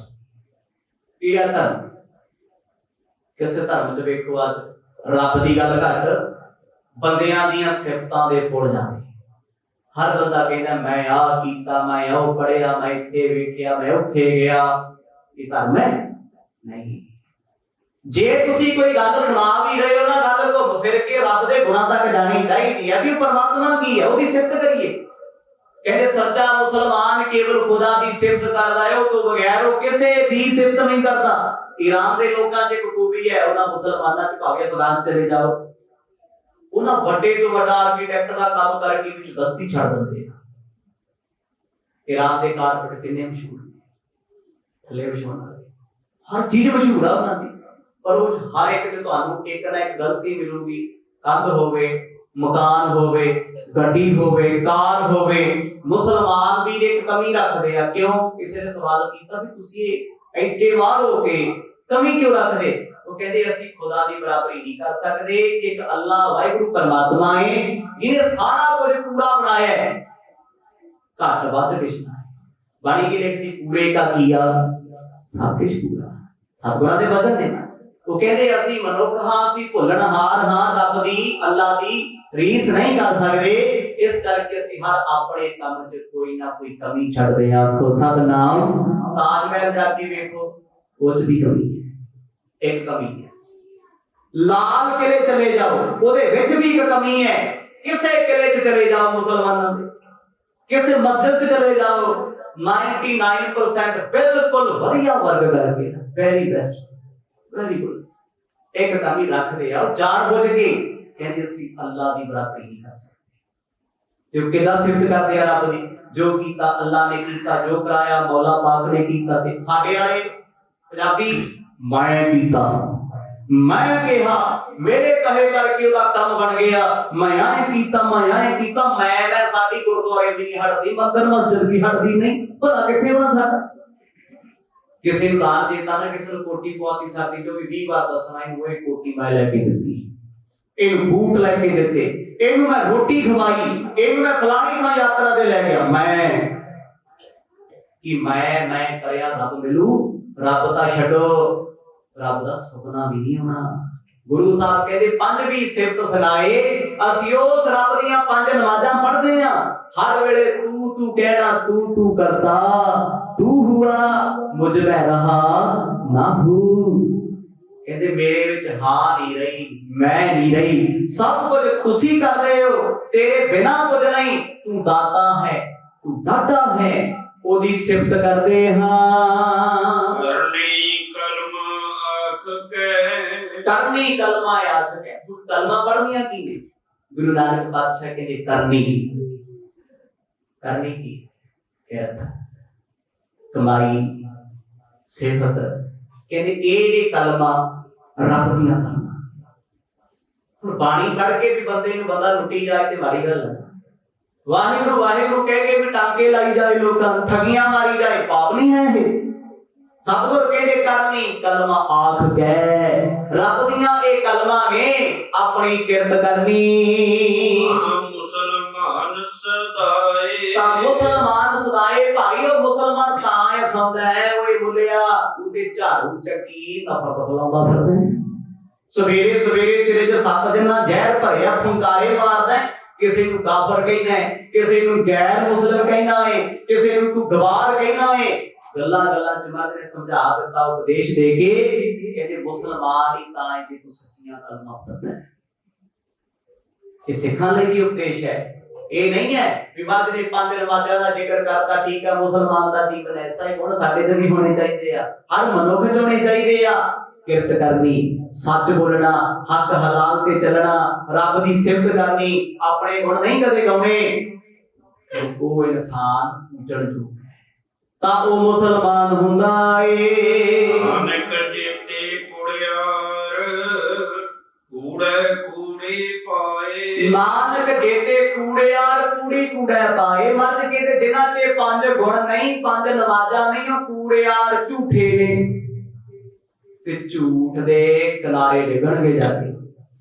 ਇਹ ਹੈ ਧਰਮ। ਕਿਸੇ ਧਰਮ ਚ ਵੇਖੋ ਅੱਜ ਰੱਬ ਦੀ ਗੱਲ ਘੱਟ, ਬੰਦਿਆਂ ਦੀਆਂ ਸਿਫਤਾਂ ਦੇ ਪੁੱਲ ਜਾਂਦੇ। ਹਰ ਬੰਦਾ ਕਹਿੰਦਾ ਮੈਂ ਆਹ ਕੀਤਾ, ਮੈਂ ਉਹ ਪੜਿਆ, ਮੈਂ ਇੱਥੇ ਵੇਖਿਆ, ਮੈਂ ਉੱਥੇ ਗਿਆ। ਇਹ ਧਰਮ ਹੈ? ਨਹੀਂ। ਜੇ ਤੁਸੀਂ ਕੋਈ ਗੱਲ ਸੁਣਾ ਵੀ ਰਹੇ ਹੋ ਨਾ, ਗੱਲ ਘੁੰਮ ਫਿਰ ਕੇ ਰੱਬ ਦੇ ਗੁਣਾਂ ਤੱਕ ਜਾਣੀ ਚਾਹੀਦੀ ਹੈ ਵੀ ਉਹ ਪਰਮਾਤਮਾ ਕੀ ਹੈ, ਉਹਦੀ ਸਿਫਤ ਕਰੀਏ। ਕਹਿੰਦੇ ਸੱਚਾ ਮੁਸਲਮਾਨ ਕੇਵਲ ਖੁਦਾ ਦੀ ਸਿਫਤ ਕਰਦਾ ਹੈ, ਉਹ ਤੋਂ ਬਗੈਰ ਉਹ ਕਿਸੇ ਦੀ ਸਿਫਤ ਨਹੀਂ ਕਰਦਾ। ਈਰਾਨ ਦੇ ਲੋਕਾਂ 'ਚ ਇੱਕ ਖੂਬੀ ਹੈ, ਉਹਨਾਂ ਮੁਸਲਮਾਨਾਂ 'ਚ ਭਾਵੇਂ ਖੁਦਾਨ ਚਲੇ ਜਾਓ, ਉਹਨਾਂ ਵੱਡੇ ਤੋਂ ਵੱਡਾ ਆਰਕੀਟੈਕਟ ਦਾ ਕੰਮ ਕਰਕੇ ਵਿੱਚ ਗਲਤੀ ਛੱਡ ਦਿੰਦੇ ਆ। ਈਰਾਨ ਦੇ ਕਾਰਪੇਟ ਕਿੰਨੇ ਮਸ਼ਹੂਰ ਨੇ, ਥੱਲੇ ਵਿਛਾਉਣ ਵਾਲੇ, ਹਰ ਚੀਜ਼ ਮਸ਼ਹੂਰ ਆ ਉਹਨਾਂ ਦੀ, ਪਰ ਉਹ ਹਰ ਇੱਕ 'ਚ ਤੁਹਾਨੂੰ ਇੱਕ ਨਾ ਇੱਕ ਗਲਤੀ ਮਿਲੂਗੀ। ਕੰਧ ਹੋਵੇ, ਮਕਾਨ ਹੋਵੇ, ਗੱਡੀ ਹੋਵੇ, ਕਾਰ ਹੋਵੇ, ਮੁਸਲਮਾਨ ਵੀ ਇੱਕ ਕਮੀ ਰੱਖਦੇ ਆ। ਕਿਉਂ? ਕਿਸੇ ਨੇ ਸਵਾਲ ਕੀਤਾ ਵੀ ਤੁਸੀਂ ਐਡੇ ਬਾਹਰ ਹੋ ਕੇ ਕਮੀ ਕਿਉਂ ਰੱਖਦੇ? ਉਹ ਕਹਿੰਦੇ ਅਸੀਂ ਖੁਦਾ ਦੀ ਬਰਾਬਰੀ ਨਹੀਂ ਕਰ ਸਕਦੇ। ਇੱਕ ਅੱਲਾਹ ਵਾਹਿਗੁਰੂ ਪਰਮਾਤਮਾ ਹੈ, ਇਹਨੇ ਸਾਰਾ ਕੁਝ ਪੂਰਾ ਬਣਾਇਆ ਹੈ, ਘੱਟ ਵੱਧ ਕੁਛ ਨਾ। ਬਾਣੀ ਕੀ ਲਿਖਦੀ? ਪੂਰੇ ਕਾ ਕੀਆ ਸਭ ਕੁਝ ਪੂਰਾ। ਸਤਿਗੁਰਾਂ ਦੇ ਵਚਨ ਨੇ। ਉਹ ਕਹਿੰਦੇ ਅਸੀਂ ਮਨੁੱਖ ਹਾਂ, ਅਸੀਂ ਭੁੱਲਣਹਾਰ ਹਾਂ, ਰੱਬ ਦੀ ਅੱਲਾਹ ਦੀ ਰੀਸ ਨਹੀਂ ਕਰ ਸਕਦੇ। ਇਸ ਕਰਕੇ ਅਸੀਂ ਹਰ ਆਪਣੇ ਕੰਮ 'ਚ ਕੋਈ ਨਾ ਕੋਈ ਕਮੀ ਛੱਡਦੇ ਹਾਂ। ਆਖੋ ਸਤਿਨਾਮ। ਤਾਜ ਮਹਿਲ ਜਾ ਕੇ ਵੇਖੋ, ਉਹ 'ਚ ਵੀ ਕਮੀ ਹੈ, ਇੱਕ ਕਮੀ ਹੈ। ਲਾਲ ਕਿਲੇ ਚਲੇ ਜਾਓ, ਉਹਦੇ ਵਿੱਚ ਵੀ ਇੱਕ ਕਮੀ ਹੈ। ਕਿਸੇ ਕਿਲੇ 'ਚ ਚਲੇ ਜਾਓ ਮੁਸਲਮਾਨਾਂ ਦੇ, ਕਿਸੇ ਮਸਜਿਦ 'ਚ ਚਲੇ ਜਾਓ, 99% ਬਿਲਕੁਲ ਵਧੀਆ ਵਰਗ ਕਰਕੇ, ਵੈਰੀ ਬੈਸਟ, ਵੈਰੀ ਗੁੱਡ। ਇੱਕ ਕਮੀ ਰੱਖਦੇ ਆ, ਉਹ ਜਾਣ ਬੁੱਝ ਕੇ ਕਹਿੰਦੇ ਅਸੀਂ ਅੱਲਾਹ ਦੀ ਬਰਾਬਰੀ ਨਹੀਂ ਕਰ ਸਕਦੇ। ਤੇ ਉਹ ਕਿੱਦਾਂ ਸਿਫਤ ਕਰਦੇ ਆ ਰੱਬ ਦੀ? ਜੋ ਕੀਤਾ ਅੱਲਾਹ ਨੇ ਕੀਤਾ, ਜੋ ਕਰਾਇਆ ਮੌਲਾ ਪਾਕ ਨੇ ਕੀਤਾ। ਤੇ ਸਾਡੇ ਵਾਲੇ ਪੰਜਾਬੀ ਮੈਂ ਕੀਤਾ, ਮੈਂ ਕਿਹਾ, ਮੇਰੇ ਕਹੇ ਕਰਕੇ ਉਹਦਾ ਕੰਮ ਬਣ ਗਿਆ, ਮੈਂ ਐਂ ਕੀਤਾ, ਮੈਂ ਐਂ ਕੀਤਾ। ਮੈਂ ਸਾਡੀ ਗੁਰਦੁਆਰੇ ਵੀ ਨਹੀਂ ਹਟਦੀ, ਮੰਦਰ ਮਸਜਿਦ ਵੀ ਹਟਦੀ ਨਹੀਂ। ਭਲਾ ਕਿੱਥੇ ਹੋਣਾ ਸਾਡਾ? ਕਿਸੇ ਨੂੰ ਦਾਨ ਦੇਤਾ ਨਾ, ਕਿਸੇ ਨੂੰ ਕੋਟੀ ਪਵਾਤੀ, ਸਾਡੀ ਜੋ ਵੀ 20 ਵਾਰ ਦੱਸਣਾ ਇਹਨੂੰ, ਇਹ ਕੋਟੀ ਮੈਂ ਲੈ ਕੇ ਦਿੱਤੀ, ਇਹਨੂੰ ਬੂਟ ਲੈ ਕੇ ਦਿੱਤੇ, ਇਹਨੂੰ ਮੈਂ ਰੋਟੀ ਖਵਾਈ, ਇਹਨੂੰ ਮੈਂ ਫਲਾਣੀ ਥਾਂ ਯਾਤਰਾ ਤੇ ਲੈ ਗਿਆ। ਮੈਂ ਕਿ ਮੈਂ ਕਰਿਆ ਰੱਬ ਮਿਲੂ? ਰੱਬ ਤਾਂ ਛੱਡੋ, ਰੱਬ ਦਾ ਸੁਪਨਾ ਵੀ ਨਹੀਂ ਹੋਣਾ। ਗੁਰੂ ਸਾਹਿਬ ਕਹਿੰਦੇ ਪੰਜਵੀਂ ਸਿਫਤ ਸੁਣਾਏ, ਅਸੀਂ ਉਸ ਰੱਬ ਦੀਆਂ ਪੰਜ ਨਮਾਜ਼ਾਂ ਪੜ੍ਹਦੇ ਆ। ਹਰ ਵੇਲੇ ਤੂੰ ਕਹਿਣਾ, ਤੂੰ ਕਰਤਾ, ਤੂੰ ਹੁਆ ਮੁਝ ਮੈਂ ਰਹਾ ਨਾ ਹੂੰ। ਕਹਿੰਦੇ ਮੇਰੇ ਵਿੱਚ ਹਾਂ ਨਹੀਂ ਰਹੀ, ਮੈਂ ਨਹੀਂ ਰਹੀ, ਸਭ ਕੁਝ ਤੁਸੀਂ ਕਰਦੇ ਹੋ, ਤੇਰੇ ਬਿਨਾ ਕੁਝ ਨਹੀਂ, ਤੂੰ ਦਾਤਾ ਹੈ, ਤੂੰ ਡਾਢਾ ਹੈ, ਉਹਦੀ ਸਿਫਤ ਕਰਦੇ ਹਾਂ। ਕਰਨੀ ਕਲਮ ਆਖ ਕੇ, ਕਰਨੀ ਕਲਮਾ ਆਖ ਕੇ, ਕਲਮਾ ਪੜ੍ਹਨੀਆਂ ਕੀ ਨੇ? ਗੁਰੂ ਨਾਨਕ ਪਾਤਸ਼ਾਹ ਕਹਿੰਦੇ ਕਰਨੀ, ਕਰਨੀ ਕੀ ਕਿਰਤ, ਕਮਾਈ, ਸਿਫਤ, ਕਹਿੰਦੇ ਇਹ ਨੇ ਕਲਮਾ ਰੱਬ ਦੀਆਂ ਕਲਮਾਂ। ਹੁਣ ਬਾਣੀ ਪੜ੍ਹ ਕੇ ਵੀ ਬੰਦੇ ਨੂੰ ਬੰਦਾ ਲੁੱਟੀ ਜਾਏ ਤੇ ਮਾੜੀ ਗੱਲ ਹੈ। ਵਾਹਿਗੁਰੂ ਵਾਹਿਗੁਰੂ ਕਹਿ ਕੇ ਵੀ ਟਾਂਕੇ ਲਾਈ ਜਾਏ, ਲੋਕਾਂ ਨੂੰ ਠਗੀਆਂ ਮਾਰੀ ਜਾਏ, ਪਾਪ ਨਹੀਂ ਹੈ ਇਹ? ਸਤਿਗੁਰ ਕਹਿੰਦੇ ਕਰਨੀ ਕਲਮਾ ਆਖ ਕੇ, ਰੱਬ ਦੀਆਂ ਇਹ ਕਲਮਾਂ ਨੇ, ਆਪਣੀ ਕਿਰਤ ਕਰਨੀ। ਮੁਸਲਮਾਨ ਸਦਾਏ, ਤਾਂ ਮੁਸਲਮਾਨ ਸਦਾਏ ਭਾਈ, ਉਹ ਮੁਸਲਮਾਨ ਤਾਂ ਆਖਾਉਂਦਾ ਹੈ ਓਏ ਬੁੱਲਿਆ ਤੂੰ ਤੇ ਝਾੜੂ ਚੱਕੀ ਤਾਂ ਪਰਤ ਲਾਉਂਦਾ ਫਿਰਦਾ ਹੈ। ਸਵੇਰੇ ਸਵੇਰੇ ਤੇਰੇ ਚ 7 ਦਿਨਾਂ ਜ਼ਹਿਰ ਭਰਿਆ ਫੁੰਕਾਰੇ ਮਾਰਦਾ, ਕਿਸੇ ਨੂੰ ਕਾਫਰ ਕਹਿਣਾ ਹੈ, ਕਿਸੇ ਨੂੰ ਗੈਰ ਮੁਸਲਮ ਕਹਿਣਾ ਹੈ, ਕਿਸੇ ਨੂੰ ਤੂੰ ਗਵਾਰ ਕਹਿਣਾ ਹੈ। ਗੱਲਾਂ ਗੱਲਾਂ ਚ ਮਹਾਰਾਜ ਨੇ ਸਮਝਾ ਦਿੱਤਾ, ਉਪਦੇਸ਼ ਦੇ ਕੇ ਕਹਿੰਦੇ ਮੁਸਲਮਾਨ ਹੀ ਤਾਂ ਹੈ ਕਿ ਤੂੰ ਸੱਚੀਆਂ ਕਲਮਾਂ ਪੜ੍ਹਦਾ ਹੈ। ਇਹ ਸਿੱਖਾਂ ਲਈ ਵੀ ਉਪਦੇਸ਼ ਹੈ, ਇਹ ਨਹੀਂ ਹੈ ਵੀ ਮਹਾਰਾਜ ਨੇ 5 ਨਮਾਜ਼ਾਂ ਦਾ ਜ਼ਿਕਰ ਕਰਤਾ, ਠੀਕ ਹੈ ਮੁਸਲਮਾਨ ਦਾ ਜੀਵਨ ਐਸਾ ਹੀ ਹੁਣ ਸਾਡੇ ਤੇ ਵੀ ਹੋਣੇ ਚਾਹੀਦੇ ਆ, ਹਰ ਮਨੁੱਖ ਚ ਹੋਣੇ ਚਾਹੀਦੇ ਆ। ਕਿਰਤ ਕਰਨੀ, ਸੱਚ ਬੋਲਣਾ, ਹੱਕ ਹਲਾਲ ਤੇ ਚੱਲਣਾ, ਰੱਬ ਦੀ ਸਿਫਤ ਕਰਨੀ, ਆਪਣੇ ਗੁਣ ਨਹੀਂ ਕਦੇ ਗਾਉਣੇ। ਉਹ ਇਨਸਾਨ ਉੱਜੜ ਜੂ ਤਾਂ ਉਹ ਮੁਸਲਮਾਨ ਹੁੰਦਾ ਏ। ਨਾਨਕ ਜੀਤੇ ਕੁੜਿਆਰ ਕੂੜੇ ਕੂੜੀ ਪਾਏ, ਨਾਨਕ ਜੀਤੇ ਕੂੜਿਆਰ ਕੂੜੀ ਕੂੜਾ ਪਾਏ। ਮਰਦ ਕਹਿੰਦੇ ਜਿਨ੍ਹਾਂ ਤੇ 5 ਗੁਣ ਨਹੀਂ, 5 ਨਮਾਜ਼ਾਂ ਨਹੀਂ, ਉਹ ਕੂੜਿਆਰ ਝੂਠੇ ਨੇ ਤੇ ਝੂਠ ਦੇ ਕਿਨਾਰੇ ਡਿੱਗਣਗੇ ਜਾ ਕੇ।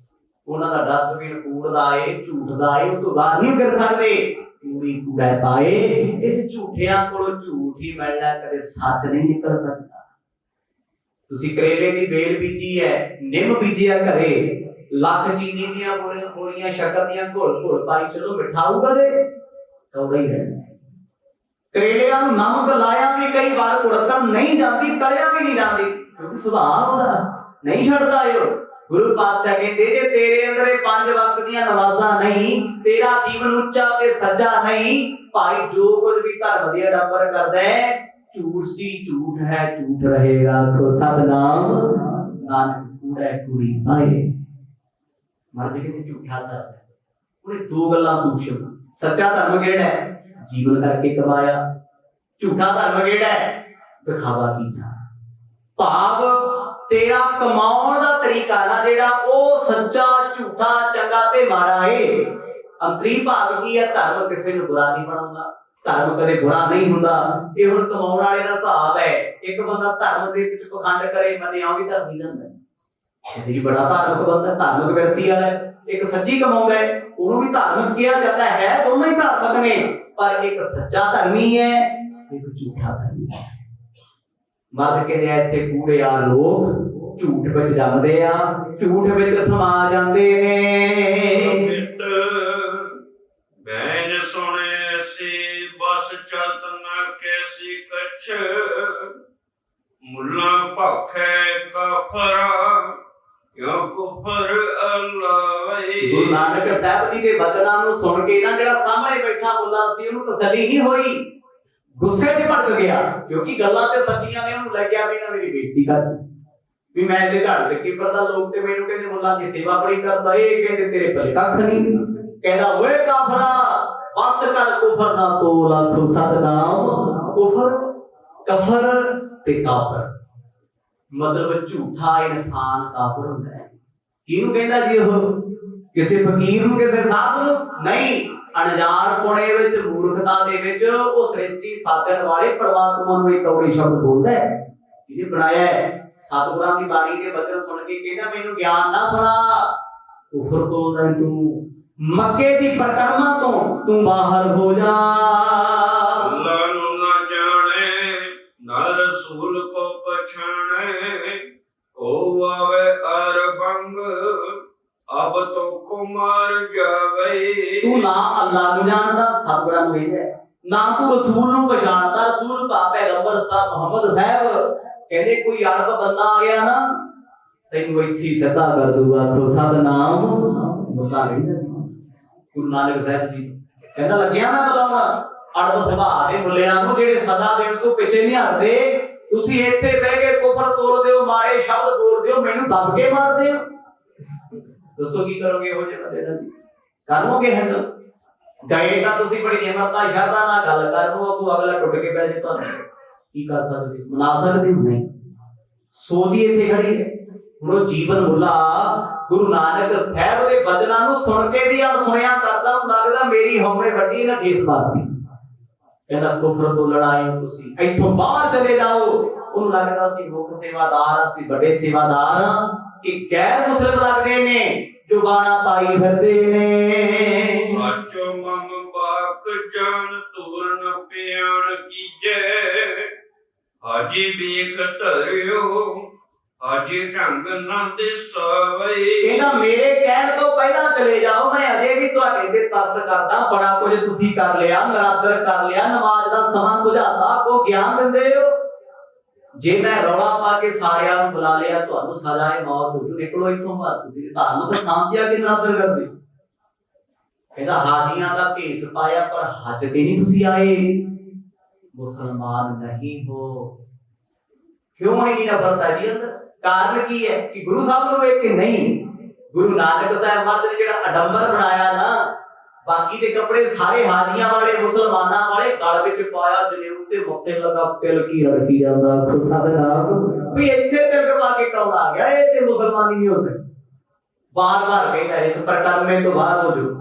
ਉਹਨਾਂ ਦਾ ਡਸਟਬਿਨ ਕੂੜ ਦਾ ਏ, ਝੂਠ ਦਾ ਏ, ਉਹ ਤੋਂ ਬਾਹਰ ਨਹੀਂ ਫਿਰ ਸਕਦੇ। ਕੂੜੀ ਕੂੜਾ ਪਾਏ, ਇਹ ਝੂਠਿਆਂ ਕੋਲੋਂ ਝੂਠ ਹੀ ਮਿਲਣਾ, ਕਦੇ ਸੱਚ ਨਹੀਂ ਨਿਕਲ ਸਕਦਾ। ਤੁਸੀਂ ਕਰੇਲੇ ਦੀ ਬੇਲ ਬੀਜੀ ਹੈ, ਨਿੰਮ ਬੀਜਿਆ ਘਰੇ, ਲੱਖ ਚੀਨੀ ਦੀਆਂ ਗੋਲੀਆਂ ਸ਼ੱਕਰ ਦੀਆਂ ਘੁਲ ਪਾਈ, ਚਲੋ ਮਿੱਠਾ ਆਊਗਾ ਦੇ ਕੌੜਾ ਹੀ ਰਹਿਣਾ। ਕਰੇਲਿਆਂ ਨੂੰ ਨਮਕ ਲਾਇਆ ਵੀ ਕਈ ਵਾਰ ਉੜਕਣ ਨਹੀਂ ਜਾਂਦੀ, ਤਲਿਆ ਵੀ ਨਹੀਂ ਜਾਂਦੀ, ਕਿਉਂਕਿ ਸੁਭਾਅ ਉਹਦਾ ਨਹੀਂ ਛੱਡਦਾ। ਗੁਰੂ ਪਾਤਸ਼ਾਹ ਕਹਿੰਦੇ ਜੇ ਤੇਰੇ ਅੰਦਰ 5 ਵਕਤ ਦੀਆਂ ਨਮਾਜ਼ਾਂ ਨਹੀਂ, ਤੇਰਾ ਜੀਵਨ ਉੱਚਾ ਤੇ ਸੱਚਾ ਨਹੀਂ, ਭਾਈ ਜੋ ਕੁਝ ਵੀ ਧਰਮ ਦੀ ਅਡੰਬਰ ਕਰਦਾ ਹੈ, ਝੂਠ ਸੀ ਝੂਠ ਹੈ, ਝੂਠ ਰਹੇਗਾ। ਕੋ ਸਤਨਾਮ ਨਾਨਕ ਕੂੜਾ ਕੂੜੀ ਪਾਏ। ਮਰਦ ਕਹਿੰਦੇ ਝੂਠਾ ਧਰਮ ਹੈ। ਉਹਨੇ 2 ਗੱਲਾਂ ਸੂਖਮ, ਸੱਚਾ ਧਰਮ ਕਿਹੜਾ ਹੈ? ਜੀਵਨ ਕਰਕੇ ਕਮਾਇਆ। ਝੂਠਾ ਧਰਮ ਕਿਹੜਾ ਹੈ? ਦਿਖਾਵਾ ਕੀਤਾ। ਭਾਵ ਤੇਰਾ ਕਮਾਉਣ ਦਾ ਤਰੀਕਾ ਨਾ ਜਿਹੜਾ ਉਹ ਸੱਚਾ ਝੂਠਾ ਚੰਗਾ ਤੇ ਮਾੜਾ ਏ। ਅੰਤਰੀ ਭਾਵ ਕੀ ਹੈ? ਧਰਮ ਕਿਸੇ ਨੂੰ ਬੁਰਾ ਨਹੀਂ ਬਣਾਉਂਦਾ, ਧਰਮ ਕਦੇ ਬੁਰਾ ਨਹੀਂ ਹੁੰਦਾ। ਇਹ ਹੁਣ ਕਮਾਉਣ ਵਾਲੇ ਦਾ ਹਿਸਾਬ ਹੈ। ਇੱਕ ਬੰਦਾ ਧਰਮ ਦੇ ਵਿੱਚ ਪਖੰਡ ਕਰੇ, ਮੰਨਿਆ ਵੀ ਧਰਮੀ ਜਾਂਦਾ, ਇਹ ਵੀ ਬੜਾ ਧਾਰਮਿਕ ਬੰਦਾ, ਧਾਰਮਿਕ ਵਿਅਕਤੀ ਵਾਲਾ। ਇੱਕ ਸੱਚੀ ਕਮਾਉਂਦਾ ਹੈ, ਉਹਨੂੰ ਵੀ ਧਾਰਮਿਕ ਕਿਹਾ ਜਾਂਦਾ ਹੈ, ਦੋਨੋਂ ਹੀ ਧਾਰਮਿਕ ਨੇ, ਪਰ ਇੱਕ ਸੱਚਾ ਧਰਮੀ ਹੈ, ਇੱਕ ਝੂਠਾ ਧਰਮੀ ਹੈ। ਮਰਦ ਕਹਿੰਦੇ ਐਸੇ ਕੂੜਿਆਰ ਲੋਕ ਝੂਠ ਵਿੱਚ ਜੰਮਦੇ ਆ, ਝੂਠ ਵਿੱਚ ਸਮਾ ਜਾਂਦੇ ਨੇ। ਮੈਂ ਸੁਣੇ ਸੀ ਬਸ ਚਲਤ ਨਾ ਕੈਸੀ ਕਛ, ਮੁੱਲਾ ਭਾਖੇ ਕਾਫਰਾ ਕਿਉ ਕੁਫਰ ਅਲਾਵੇ। ਗੁਰੂ ਨਾਨਕ ਸਾਹਿਬ ਜੀ ਦੇ ਬਚਨਾਂ ਨੂੰ ਸੁਣ ਕੇ ਨਾ ਜਿਹੜਾ ਸਾਹਮਣੇ ਬੈਠਾ ਮੁੱਲਾ ਸੀ, ਉਹਨੂੰ ਤਸੱਲੀ ਨਹੀਂ ਹੋਈ, ਗੁੱਸੇ 'ਚ ਭੜਕ ਗਿਆ, ਕਿਉਂਕਿ ਗੱਲਾਂ ਤੇ ਸੱਚੀਆਂ ਨੇ। ਉਹਨੂੰ ਲੱਗਿਆ ਵੀ ਨਾ ਮੇਰੀ ਬੇਇੱਜ਼ਤੀ ਕਰ, ਵੀ ਮੈਂ ਤੇ ਝਾੜੂ ਚੱਕੀ ਫਿਰਦਾ, ਲੋਕ ਤੇ ਮੈਨੂੰ ਕਹਿੰਦੇ ਮੁੱਲਾ ਦੀ ਸੇਵਾ ਬੜੀ ਕਰਦਾ, ਇਹ ਕਹਿੰਦੇ ਤੇਰੇ ਭਲੇ ਕੱਖ ਨਹੀਂ। ਕਹਿੰਦਾ ਓਏ ਕਾਫਰਾ ਬਸ ਕਰ, ਕੁਫਰ ਨਾ ਤੋਲ, ਆਖੋ ਸਤਨਾਮ ਕੁਫਰ। ਕਫਰ ਤੇ ਕਾਫਰ ਮਤਲਬ ਝੂਠਾ ਇਨਸਾਨ ਕਾਫਰ ਹੁੰਦਾ ਹੈ। ਕਿਹਨੂੰ ਕਹਿੰਦਾ ਜੀ? ਉਹ ਕਿਸੇ ਫਕੀਰ ਨੂੰ, ਕਿਸੇ ਸਾਧ ਨੂੰ ਨਹੀਂ। ਅਣਜਾਣ ਪੁਣੇ ਵਿੱਚ, ਮੂਰਖਤਾ ਦੇ ਵਿੱਚ ਉਹ ਸ੍ਰਿਸ਼ਟੀ ਸਾਜਣ ਵਾਲੇ ਪਰਮਾਤਮਾ ਨੂੰ ਇੱਕ ਕੌੜੇ ਸ਼ਬਦ ਬੋਲਦਾ ਹੈ। ਇਹਨੇ ਬਣਾਇਆ ਹੈ। ਸਤਿਗੁਰਾਂ ਦੀ ਬਾਣੀ ਦੇ ਬਚਨ ਸੁਣ ਕੇ ਕਹਿੰਦਾ ਮੈਨੂੰ ਗਿਆਨ ਨਾ ਸੁਣਾ, ਕੁਫਰ ਤੋਲਦਾ ਤੂੰ, ਮੱਕੇ ਦੀ ਪਰਕਰਮਾ ਤੋਂ ਤੂੰ ਬਾਹਰ ਹੋ ਜਾ। ਅੱਲਾ ਨੂੰ ਨਾ ਜਾਣੇ ਨਾ ਰਸੂਲ ਕੋ ਪਛਾਣੇ, ਕੋ ਆਵੇ ਅਰਬੰਗ ਅਬ ਤੋ ਕੁਮਾਰ ਜਾਵੇ। ਤੂੰ ਨਾ ਅੱਲਾ ਨੂੰ ਜਾਣਦਾ, ਸਤਿਗੁਰਾਂ ਨੂੰ ਵੇਖਦਾ, ਨਾ ਤੂੰ ਰਸੂਲ ਨੂੰ ਪਛਾਣਦਾ। ਰਸੂਲ ਪੈਗੰਬਰ ਸਾਹਿਬ ਮੁਹੰਮਦ ਸਾਹਿਬ ਕਹਿੰਦੇ ਕੋਈ ਅਰਬ ਬੰਦਾ ਆ ਗਿਆ ਨਾ, ਤੈਨੂੰ ਇੱਥੇ ਸਿੱਧਾ ਕਰ ਦੂਗਾ। ਆਖੋ ਸਤਨਾਮ ਮੁੱਲਾ ਰਹਿੰਦਾ ਜੀ ਗੁਰੂ ਨਾਨਕ ਸਾਹਿਬ ਜੀ ਕਹਿੰਦਾ ਲੱਗਿਆ ਮੈਂ ਬੁਲਾਉਣਾ ਅੜਬ ਸੁਭਾਅ ਦੇ ਮੁੱਲਿਆਂ ਨੂੰ ਜਿਹੜੇ ਸਦਾ ਦੇਣ ਤੋਂ ਪਿੱਛੇ ਨਹੀਂ ਹਟਦੇ। ਤੁਸੀਂ ਇੱਥੇ ਬਹਿ ਕੇ ਕੁਫਰ ਤੋਲਦੇ ਹੋ, ਮਾੜੇ ਸ਼ਬਦ ਬੋਲਦੇ ਹੋ, ਮੈਨੂੰ ਦੱਬ ਕੇ ਮਾਰਦੇ ਹੋ। ਦੱਸੋ ਕੀ ਕਰੋਗੇ ਇਹੋ ਜਿਹੇ ਬੰਦੇ ਨਾਲ? ਕਰ ਲਓਗੇ ਹੈਂਡਲ? ਗਏ ਤਾਂ ਤੁਸੀਂ ਬੜੀ ਨਿਮਰਤਾ ਸ਼ਰਧਾ ਨਾਲ ਗੱਲ ਕਰ ਲਓ, ਅੱਗੋਂ ਅਗਲਾ ਟੁੱਟ ਕੇ ਪੈ ਜੇ ਤੁਹਾਨੂੰ ਕੀ ਕਰ ਸਕਦੇ? ਮਨਾ ਸਕਦੇ ਹੋ ਨਹੀਂ? ਸੋਚ ਹੀ ਇੱਥੇ ਖੜੀ ਹੈ। ਹੁਣ ਉਹ ਜੀਵਨ ਮੁੱਲਾ ਗੁਰੂ ਨਾਨਕ ਸਾਹਿਬ ਦੇ ਬਚਨਾਂ ਨੂੰ ਸੁਣ ਕੇ ਵੀ ਅਣਸੁਣਿਆ ਕਰਦਾ, ਉਹ ਲੱਗਦਾ ਮੇਰੀ ਹਉਮੈ ਵੱਡੀ ਨਾ ਠੇਸ ਮਾਰਦੀ। ਕਹਿੰਦਾ ਕੁਫਰ ਤੋਂ ਲੜਾਈ ਤੁਸੀਂ ਇੱਥੋਂ ਬਾਹਰ ਚਲੇ ਜਾਓ। ਉਹਨੂੰ ਲੱਗਦਾ ਸੀ ਮੁੱਖ ਸੇਵਾਦਾਰ ਅਸੀਂ ਵੱਡੇ ਸੇਵਾਦਾਰ ਹਾਂ, ਕਿ ਗੈਰ ਮੁਸਲਿਮ ਲੱਗਦੇ ਨੇ ਜੋ ਬਾਣਾ ਪਾਈ ਫਿਰਦੇ ਨੇ। ਸਾਚੋ ਮਮ ਬਾਕ ਜਾਨ ਤੂਰਨ ਪਿਆਣ ਕੀਜੈ, ਹਾਜੀ ਵੇਖ ਧਰਿਓ ਹਾਜੀ ਢੰਗ ਨਾ ਦਿਸਾਵੇ। ਕਹਿੰਦਾ ਮੇਰੇ ਕਹਿਣ ਤੋਂ ਪਹਿਲਾਂ ਚਲੇ ਜਾਓ, ਮੈਂ ਅਜੇ ਵੀ ਤੁਹਾਡੇ ਤੇ ਤਰਸ ਕਰਦਾ। ਬੜਾ ਕੁਝ ਤੁਸੀਂ ਕਰ ਲਿਆ, ਨਰਾਦਰ ਕਰ ਲਿਆ, ਨਮਾਜ਼ ਦਾ ਸਮਾਂ ਬੁਝਾਤਾ, ਕੋ ਗਿਆਨ ਦਿੰਦੇ ਹੋ। ਜੇ ਮੈਂ ਰੌਲਾ ਪਾ ਕੇ ਸਾਰਿਆਂ ਨੂੰ ਬੁਲਾ ਲਿਆ ਤੁਹਾਨੂੰ ਸਜ਼ਾ ਹੈ ਮੌਤ ਹੋ ਜੂ, ਨਿਕਲੋ ਇੱਥੋਂ ਬਾਹਰ। ਤੁਸੀਂ ਧਾਰਮਿਕ ਸਥਾਨ ਤੇ ਆ ਕੇ ਨਰਾਦਰ ਕਰਦੇ। ਕਹਿੰਦਾ ਹਾਜੀਆਂ ਦਾ ਭੇਸ ਪਾਇਆ ਪਰ ਹੱਜ ਤੇ ਨਹੀਂ ਤੁਸੀਂ ਆਏ, ਮੁਸਲਮਾਨ ਨਹੀਂ ਹੋ। ਕਿਉਂ ਨਹੀਂ ਨਫ਼ਰਤ ਹੈ ਜੀ ਅੰਦਰ? ਕਾਰਨ ਕੀ ਹੈ ਕਿ ਗੁਰੂ ਸਾਹਿਬ ਨੂੰ ਵੇਖ ਕੇ ਨਹੀਂ। ਗੁਰੂ ਨਾਨਕ ਸਾਹਿਬ ਮਹਾਰਾਜ ਨੇ ਜਿਹੜਾ ਅਡੰਬਰ ਬਣਾਇਆ ਨਾ, ਬਾਕੀ ਦੇ ਕੱਪੜੇ ਸਾਰੇ ਹਾਜੀਆਂ ਵਾਲੇ ਮੁਸਲਮਾਨਾਂ ਵਾਲੇ ਗਲ ਵਿੱਚ ਪਾਇਆ, ਜਨੇਊ ਤੇ ਮੁੱਤੇ ਲਗਾ ਤਿਲ ਕੀ ਰੜਕੀ ਜਾਂਦਾ। ਖੁਸਾ ਦੇ ਨਾਮ ਵੀ ਇੱਥੇ ਤਿਲਕ ਪਾ ਕੇ ਕੌਣ ਆ ਗਿਆ? ਇਹ ਤੇ ਮੁਸਲਮਾਨ ਹੀ ਨਹੀਂ ਹੋ ਸਕਦੇ। ਬਾਰ-ਬਾਰ ਕਹਿੰਦਾ ਇਸ ਪ੍ਰਕਰਮੇ ਤੋਂ ਬਾਹਰ ਹੋ ਜਾਓ,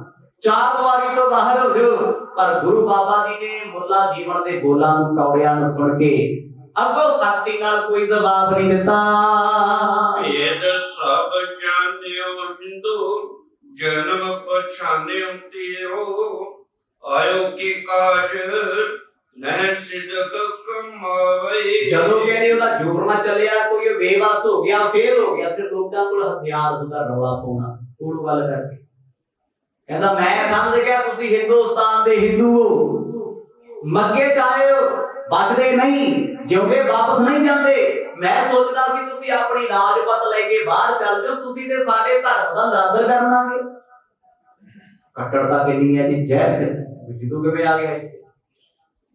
ਚਾਰ ਦੀਵਾਰੀ ਤੋਂ ਬਾਹਰ ਹੋ ਜਾਓ। ਪਰ ਗੁਰੂ ਬਾਬਾ ਜੀ ਨੇ ਮੁੱਲਾ ਜੀਵਨ ਦੇ ਬੋਲਾਂ ਨੂੰ ਕੌੜਿਆਂ ਨੂੰ ਸੁਣ ਕੇ ਅੱਗੋਂ ਸਖਤੀ ਨਾਲ ਕੋਈ ਜਵਾਬ ਨਹੀਂ ਦਿੱਤਾ। ਭੇਦ ਸਭ ਜਾਣਿਓ ਹਿੰਦੂ, ਜਨਮ ਪਛਾਨਿਓ ਤੇਰੋ, ਆਇਓ ਕੀ ਕਾਜ ਨਹਿ ਸਿਦਕ ਕਮਾਵੇ। ਜਦੋਂ ਕਹਿੰਦੇ ਉਹਦਾ ਜੋਰ ਨਾ ਚੱਲਿਆ, ਕੋਈ ਬੇਵਸ ਹੋ ਗਿਆ, ਫੇਲ ਹੋ ਗਿਆ, ਫਿਰ ਲੋਕਾਂ ਕੋਲ ਹਥਿਆਰ ਹੁੰਦਾ ਰੌਲਾ ਪਾਉਣਾ, ਕੋਲ ਗੱਲ ਕਰਕੇ। ਕਹਿੰਦਾ ਮੈਂ ਸਮਝ ਗਿਆ ਤੁਸੀਂ ਹਿੰਦੁਸਤਾਨ ਦੇ ਹਿੰਦੂ ਹੋ, ਮੱਕੇ ਚ ਆਏ ਹੋ, ਬਚਦੇ ਨਹੀਂ, ਜਿਉਂਦੇ ਵਾਪਸ ਨਹੀਂ ਜਾਂਦੇ। ਮੈਂ ਸੋਚਦਾ ਸੀ ਤੁਸੀਂ ਆਪਣੀ ਰਾਜਪਤ ਲੈ ਕੇ ਬਾਹਰ ਚੱਲ ਜਾਓ, ਤੁਸੀਂ ਤੇ ਸਾਡੇ ਧਰਮ ਦਾ ਨਰਾਦਰ ਕਰਨ ਆਗੇ। ਕੱਟੜਤਾ ਕਿੰਨੀ ਹੈ ਜੀ, ਜ਼ਹਿਰ ਜਦੋਂ ਕਿਵੇਂ ਆ ਗਿਆ।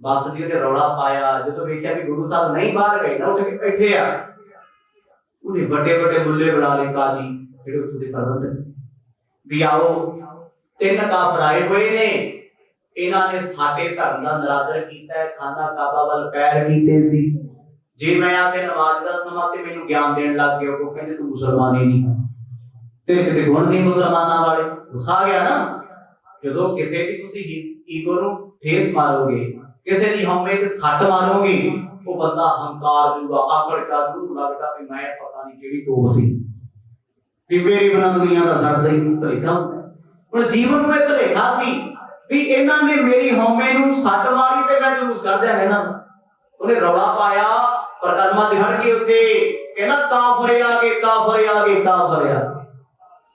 ਬਸ ਜੀ ਉਹਨੇ ਰੌਲਾ ਪਾਇਆ, ਜਦੋਂ ਵੇਖਿਆ ਵੀ ਗੁਰੂ ਸਾਹਿਬ ਨਹੀਂ ਬਾਹਰ ਗਏ ਨਾ, ਉੱਠ ਕੇ ਬੈਠੇ ਆ। ਉਹਨੇ ਵੱਡੇ ਵੱਡੇ ਮੁੱਲੇ ਬਣਾ ਲਏ ਕਾਜੀ ਜਿਹੜੇ ਉੱਥੋਂ ਦੇ ਪ੍ਰਬੰਧਕ ਸੀ, ਵੀ ਆਓ ਤਿੰਨ ਕਾਫਰ ਆਏ ਹੋਏ ਨੇ, ਇਹਨਾਂ ਨੇ ਸਾਡੇ ਧਰਮ ਦਾ ਨਰਾਦਰ ਕੀਤਾ, ਖਾਨਾ ਕਾਬਾ ਵੱਲ ਪੈਰ ਕੀਤੇ ਸੀ। ਜੇ ਮੈਂ ਆ ਕੇ ਨਮਾਜ਼ ਦਾ ਸਮਾਂ ਤੇ ਮੈਨੂੰ ਗਿਆਨ ਦੇਣ ਲੱਗ ਗਿਆ, ਉਹ ਕਹਿੰਦੇ ਤੂੰ ਮੁਸਲਮਾਨ ਹੀ ਨਹੀਂ, ਤੇਰੇ ਚ ਤੇ ਗੁਣ ਨਹੀਂ ਮੁਸਲਮਾਨਾਂ ਵਾਲੇ। ਗੁੱਸਾ ਆ ਗਿਆ ਨਾ। ਜਦੋਂ ਕਿਸੇ ਦੀ ਤੁਸੀਂ ਈਗੋ ਨੂੰ ਠੇਸ ਮਾਰੋਗੇ, ਕਿਸੇ ਦੀ ਹਉਮੈ ਤੇ ਸੱਟ ਮਾਰੋਗੇ, ਉਹ ਬੰਦਾ ਹੰਕਾਰ ਜੂਗਾ, ਆਕੜ ਕਰ ਨੂੰ ਲੱਗਦਾ ਵੀ ਮੈਂ ਪਤਾ ਨਹੀਂ ਕਿਹੜੀ ਤੋਪ ਸੀ, ਵੀ ਮੇਰੀ ਬਣਾ ਦੁਨੀਆ ਦਾ ਛੱਡਦਾ ਹੀ ਨਹੀਂ ਭਲੇਖਾ। ਹੁਣ ਜੀਵਨ ਨੂੰ ਇਹ ਭਲੇਖਾ ਸੀ ਵੀ ਇਹਨਾਂ ਨੇ ਮੇਰੀ ਹਉਮੈ ਨੂੰ ਸੱਟ ਮਾਰੀ ਤੇ ਮੈਂ ਜਲੂਸ ਕੱਢ ਦਿਆ ਕਹਿਣਾ। ਉਹਨੇ ਰੌਲਾ ਪਾਇਆ ਪ੍ਰਕਰਮਾਂ ਤੇ ਖੜ ਕੇ ਉੱਥੇ, ਕਹਿੰਦਾ ਕਾਫਰ ਆ ਗਏ, ਕਾਫਰ ਆ ਗਏ, ਕਾਫਰ ਆ।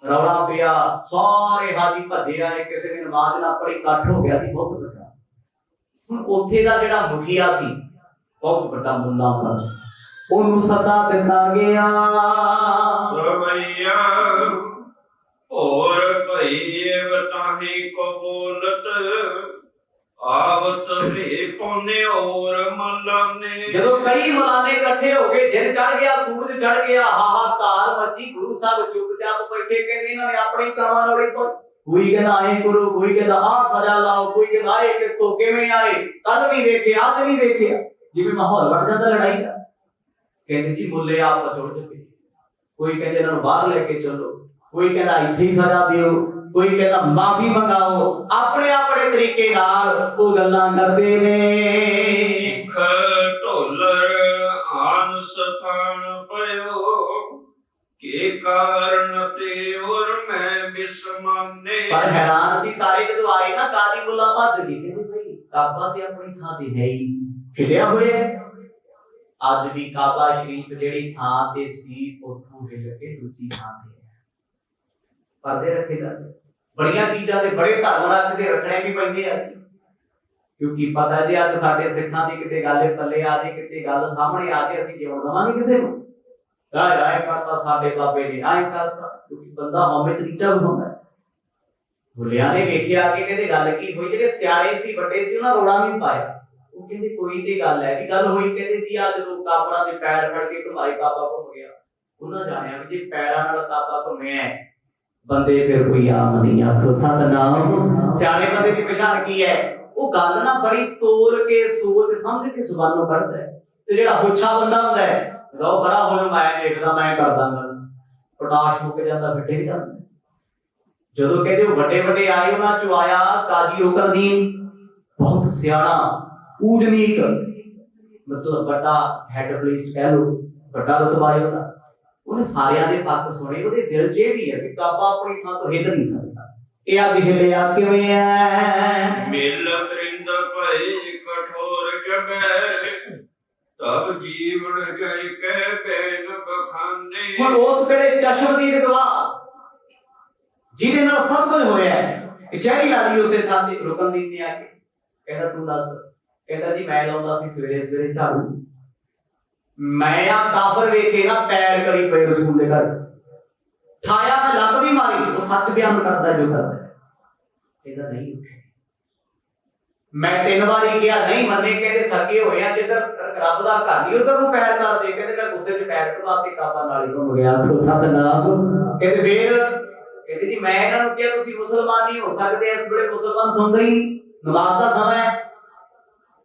ਰੌਲਾ ਪਿਆ, ਸਾਰੇ ਹਾਜੀ ਭੱਜੇ ਆਏ, ਕਿਸੇ ਨੇ ਨਮਾਜ਼ ਨਾ ਪੜ੍ਹੀ, ਇਕੱਠ ਹੋ ਗਿਆ ਸੀ ਬਹੁਤ ਵੱਡਾ। ਹੁਣ ਉੱਥੇ ਦਾ ਜਿਹੜਾ ਮੁਖੀਆ ਸੀ, ਬਹੁਤ ਵੱਡਾ ਮੁੱਲਾ ਦਾ, ਉਹਨੂੰ ਸੱਦਾ ਦਿੱਤਾ ਗਿਆ। ਸਵਈਆ ਹੋਰ ਭਈ ਵਤਾਹੀ ਕੋ ਬੋਲਤ, ਆਵਤ ਭੇ ਪੋਨੇ ਔਰ ਮਲਾਨੇ। ਜਦੋਂ ਕਈ ਮਲਾਨੇ ਇਕੱਠੇ ਹੋ ਗਏ, ਦਿਨ ਚੜ ਗਿਆ, ਸੂਰਜ ਚੜ ਗਿਆ, ਹਾਹਾਕਾਰ ਮੱਚੀ, ਗੁਰੂ ਸਾਹਿਬ ਚੁੱਪਚਾਪ ਬੈਠੇ। ਕਹਿੰਦੇ ਇਹਨਾਂ ਨੇ ਆਪਣੀ ਕਾਵਾਂ ਰੌਲੀ ਪਾਈ। ਕੋਈ ਕਹਿੰਦਾ ਐਂ ਕਰੋ, ਕੋਈ ਕਹਿੰਦਾ ਆਹ ਸਜ਼ਾ ਲਾਓ, ਕੋਈ ਕਹਿੰਦਾ ਆਏ ਕਿੱਥੋਂ ਕਿਵੇਂ ਆਏ, ਕੱਲ ਵੀ ਵੇਖਿਆ ਅੱਜ ਵੀ ਵੇਖਿਆ। ਜਿਵੇਂ ਮਾਹੌਲ ਬਣ ਜਾਂਦਾ ਲੜਾਈ ਦਾ। ਕਹਿੰਦੇ ਜੀ ਮੁੱਲੇ ਆਪ ਜੁੜ ਜਾਵੇ, ਕੋਈ ਕਹਿੰਦੇ ਇਹਨਾਂ ਨੂੰ ਬਾਹਰ ਲੈ ਕੇ ਚੱਲੋ, ਕੋਈ ਕਹਿੰਦਾ ਇੱਥੇ ਹੀ ਸਜ਼ਾ ਦਿਓ, ਕੋਈ ਕਹਿੰਦਾ ਮਾਫੀ ਮੰਗਾਓ। ਆਪਣੇ ਆਪਣੇ ਤਰੀਕੇ ਨਾਲ ਉਹ ਗੱਲਾਂ ਕਰਦੇ ਨੇ। ਢੋਲਰ ਆਨ ਸਥਾਨ ਪਇਓ ਕੇ ਕਾਰਨ ਤੇ ਔਰ ਮੈਂ ਬਿਸਮਾਨੇ। ਪਰ ਹੈਰਾਨ ਸੀ ਸਾਰੇ ਜਦੋਂ ਆਏ ਨਾ, ਕਾਦੀ ਮੁੱਲਾ ਭੱਜ ਗਏ। ਕਹਿੰਦੇ ਭਾਈ ਕਾਬਾ ਤੇ ਆਪਣੀ ਥਾਂ ਤੇ ਹੈ ਹੀ, ਖਿਲਿਆ ਹੋਇਆ। ਅੱਜ ਵੀ ਕਾਬਾ ਸ਼ਰੀਫ ਜਿਹੜੀ ਥਾਂ ਤੇ ਸੀ, ਉੱਥੋਂ ਹਿੱਲ ਕੇ ਦੂਜੀ ਥਾਂ ਤੇ ਪਰਦੇ ਰੱਖੇ ਜਾਂਦੇ। ਬੜੀਆਂ ਚੀਜ਼ਾਂ ਦੇ ਬੜੇ ਧਰਮ ਰੱਖਦੇ, ਰੱਖਣੇ ਵੀ ਪੈਂਦੇ ਆ, ਕਿਉਂਕਿ ਪਤਾ ਜੇ ਅੱਜ ਸਾਡੇ ਸਿੱਖਾਂ ਦੀ ਕਿਤੇ ਗੱਲ ਪੱਲੇ ਆ ਜੇ, ਕਿਤੇ ਗੱਲ ਸਾਹਮਣੇ ਆ ਜੇ, ਅਸੀਂ ਜਿਉਣ ਦੇਵਾਂਗੇ ਕਿਸੇ ਨੂੰ? ਰਾਏ ਕਰਤਾ ਸਾਡੇ ਬਾਬੇ ਨੇ ਆਏ ਕਰਤਾ, ਕਿਉਂਕਿ ਬੰਦਾ ਹਉਮੈ ਚ ਨੀਚਾ ਵਿਖਾਉਂਦਾ। ਭੁੱਲਿਆ ਨੇ ਵੇਖਿਆ ਕਿ ਕਹਿੰਦੇ ਗੱਲ ਕੀ ਹੋਈ, ਜਿਹੜੇ ਸਿਆਣੇ ਸੀ ਵੱਡੇ ਸੀ ਉਹਨਾਂ ਰੋਲਾ ਨਹੀਂ ਪਾਇਆ। ਉਹ ਕਹਿੰਦੇ ਕੋਈ ਤੇ ਗੱਲ ਹੈ ਵੀ ਗੱਲ ਹੋਈ। ਕਹਿੰਦੇ ਜੀ ਆ ਜਦੋਂ ਕਾਬਰਾਂ ਦੇ ਪੈਰ ਫੜ ਕੇ ਘੁਮਾਈ ਕਾਬਾ ਘੁੰਮ ਗਿਆ। ਉਹਨਾਂ ਜਾਣਿਆ ਵੀ ਜੇ ਪੈਰਾਂ ਨਾਲ ਕਾਬਾ ਘੁੰਮਿਆ ਬੰਦੇ ਫਿਰ ਕੋਈ ਆਮ ਨਹੀਂ। ਆਖੋ ਸਤਨਾਮ। ਸਿਆਣੇ ਬੰਦੇ ਦੀ ਪਛਾਣ ਕੀ ਹੈ? ਉਹ ਗੱਲ ਨਾ ਬੜੀ ਤੋਲ ਕੇ ਸੋਚ ਸਮਝ ਕੇ ਜ਼ੁਬਾਨੋਂ ਕੱਢਦਾ ਹੈ। ਤੇ ਜਿਹੜਾ ਹੋਛਾ ਬੰਦਾ ਹੁੰਦਾ ਹੈ ਲਓ ਬੜਾ ਹੋਇਆ ਮੈਂ ਦੇਖਦਾ ਮੈਂ ਕਰ ਦਾਂਗਾ, ਪ੍ਰਕਾਸ਼ ਮੁੱਕ ਜਾਂਦਾ ਫਿੱਟੇ ਨਹੀਂ ਜਾਂਦਾ। ਜਦੋਂ ਕਹਿੰਦੇ ਉਹ ਵੱਡੇ ਵੱਡੇ ਆਏ ਉਹਨਾਂ ਚੋਂ ਆਇਆ ਕਾਜੀ ਰੁਕਨਦੀਨ, ਬਹੁਤ ਸਿਆਣਾ ਊਜਨੀਕ, ਮਤਲਬ ਵੱਡਾ ਹੈਡ ਪੁਲਿਸ ਕਹਿ ਲੋ, ਵੱਡਾ ਰਤਬਾ ਹੈ ਉਹਦਾ। ਉਹਨੇ ਸਾਰਿਆਂ ਦੇ ਪੱਖ ਸੁਣੇ। ਉਹਦੇ ਦਿਲ 'ਚ ਇਹ ਵੀ ਹੈ ਕਿ ਕਾਬਾ ਆਪਣੀ ਥਾਂ ਤੋਂ ਹਿੱਲ ਨਹੀਂ ਸਕਦਾ। ਇਹ ਅੱਜ ਹਿੱਲਿਆ ਕਿਵੇਂ ਹੈ? ਮਿਲ ਪ੍ਰਿੰਦ ਭਈ ਕਠੋਰ ਕਬੈ, ਤਬ ਜੀਵਨ ਗਏ ਕਹਿ ਬੈਨ ਬਖਾਨੇ। ਹੁਣ ਉਸ ਵੇਲੇ ਚਸ਼ਮਦੀਦ ਗਵਾਹ ਜਿਹਦੇ ਨਾਲ ਸਭ ਕੁਝ ਹੋਇਆ ਹੈ, ਕਚਹਿਰੀ ਲਾ ਲਈ ਉਸੇ ਥਾਂ ਤੇ। ਰੁਕਨਦੀਨ ਨੇ ਆ ਕੇ ਕਹਿੰਦਾ ਤੂੰ ਦੱਸ। ਕਹਿੰਦਾ ਜੀ ਮੈਂ ਲਾਉਂਦਾ ਸੀ ਸਵੇਰੇ ਸਵੇਰੇ ਝਾੜੂ, ਮੈਂ ਆ ਕਾਫਰ ਵੇਖੇ ਨਾ ਪੈਰ ਕਰੀ ਪਏ ਰਸੂਲ ਦੇ ਘਰ, ਠਾਇਆ ਮੈਂ ਲੱਤ ਵੀ ਮਾਰੀ। ਉਹ ਸੱਚ ਬਿਆਨ ਕਰਦਾ ਜੋ ਕਰਦਾ। ਕਹਿੰਦਾ ਨਹੀਂ ਉੱਠੇ। ਮੈਂ 3 ਵਾਰੀ ਕਿਹਾ ਨਹੀਂ ਮੰਨੇ। ਕਹਿੰਦੇ ਥੱਕੇ ਹੋਏ ਆ, ਜਿੱਧਰ ਰੱਬ ਦਾ ਘਰ ਨਹੀਂ ਉਧਰ ਨੂੰ ਪੈਰ ਕਰ ਦੇ। ਕਹਿੰਦੇ ਮੈਂ ਗੁੱਸੇ 'ਚ ਪੈਰ ਦਬਾ ਕੇ ਕਾਬਾ ਨਾਲ ਹੀ ਘੁੰਮ ਗਿਆ। ਆਖੋ ਸਤਨਾਮ। ਕਹਿੰਦੇ ਫੇਰ ਕਹਿੰਦੇ ਜੀ ਮੈਂ ਇਹਨਾਂ ਨੂੰ ਕਿਹਾ ਤੁਸੀਂ ਮੁਸਲਮਾਨ ਨਹੀਂ ਹੋ ਸਕਦੇ, ਇਸ ਵੇਲੇ ਮੁਸਲਮਾਨ ਸੌਂਦਾ ਹੀ ਨਹੀਂ, ਨਮਾਜ਼ ਦਾ ਸਮਾਂ ਹੈ।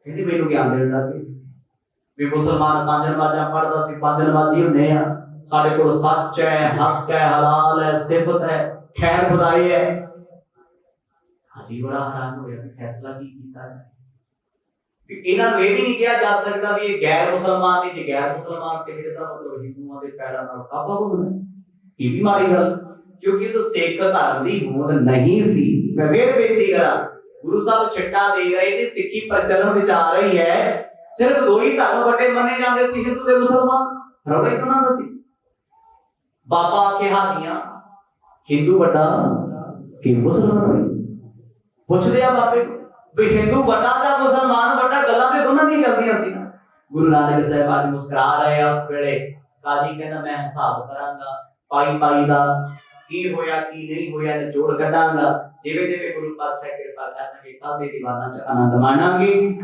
ਕਹਿੰਦੇ ਮੈਨੂੰ ਗਿਆਨ ਦੇਣ ਲੱਗੇ ਵੀ ਮੁਸਲਮਾਨ 5 ਨਮਾਜ਼ਾਂ ਪੜ੍ਹਦਾ ਸੀ, 5 ਨਮਾਜ਼ੀ ਹੁੰਨੇ ਆ, ਸਾਡੇ ਕੋਲ ਸੱਚ ਹੈ, ਹੱਕ ਹੈ, ਹਲਾਲ ਹੈ, ਸਿਫਤ ਹੈ, ਖੈਰ ਖੁਦਾਈ ਹੈ। ਹਾਜੀ ਬੜਾ ਹੈਰਾਨ ਹੋਇਆ ਕਿ ਫੈਸਲਾ ਕੀ ਕੀਤਾ ਜਾਏ। ਇਹਨਾਂ ਨੂੰ ਇਹ ਵੀ ਨਹੀਂ ਕਿਹਾ ਜਾ ਸਕਦਾ ਵੀ ਇਹ ਗੈਰ ਮੁਸਲਮਾਨ ਨੇ। ਜੇ ਗੈਰ ਮੁਸਲਮਾਨ ਤੇ ਫਿਰ ਤਾਂ ਮਤਲਬ ਹਿੰਦੂਆਂ ਦੇ ਪੈਰਾਂ ਨਾਲ ਕਾਬਾ ਘੁੰਮਣਾ, ਇਹ ਵੀ ਮਾੜੀ ਗੱਲ, ਕਿਉਂਕਿ ਉਹ ਸਿੱਖ ਧਰਮ ਦੀ ਹੋਂਦ ਨਹੀਂ ਸੀ। ਮੈਂ ਫਿਰ ਬੇਨਤੀ ਕਰਾਂ, ਗੁਰੂ ਸਾਹਿਬ ਛੱਟਾ ਦੇ ਰਹੇ ਨੇ, ਸਿੱਖੀ ਪ੍ਰਚਲਨ ਵਿੱਚ ਆ ਰਹੀ ਹੈ। ਸਿਰਫ 2 ਹੀ ਧਰਮ ਵੱਡੇ ਮੰਨੇ ਜਾਂਦੇ ਸੀ, ਹਿੰਦੂ ਤੇ ਮੁਸਲਮਾਨ। ਰੌਲਾ ਹੀ ਉਹਨਾਂ ਦਾ ਸੀ। ਬਾਬਾ ਆਖੇ ਹਾਜੀਆਂ ਹਿੰਦੂ ਵੱਡਾ ਕਿ ਮੁਸਲਮਾਨ? ਪੁੱਛਦੇ ਆ ਬਾਬੇ ਵੀ ਹਿੰਦੂ ਵੱਡਾ ਜਾਂ ਮੁਸਲਮਾਨ ਵੱਡਾ? ਗੱਲਾਂ ਤੇ ਦੋਨਾਂ ਦੀਆਂ ਚੱਲਦੀਆਂ ਸੀ। ਗੁਰੂ ਨਾਨਕ ਸਾਹਿਬ ਅੱਜ ਮੁਸਕਰਾ ਰਹੇ ਆ ਉਸ ਵੇਲੇ। ਕਾਜੀ ਕਹਿੰਦਾ ਮੈਂ ਹਿਸਾਬ ਕਰਾਂਗਾ ਪਾਈ ਪਾਈ ਦਾ, ਕੀ ਹੋਇਆ ਕੀ ਨਹੀਂ ਹੋਇਆ ਨਿਚੋੜ ਕੱਢਾਂਗਾ। ਜਿਵੇਂ ਜਿਵੇਂ ਗੁਰੂ ਪਾਤਸ਼ਾਹ ਕਿਰਪਾ ਕਰਨਗੇ ਕੱਲ ਦੇ ਦੀਵਾਨਾਂ 'ਚ ਆਨੰਦ ਮਾਣਾਂਗੇ।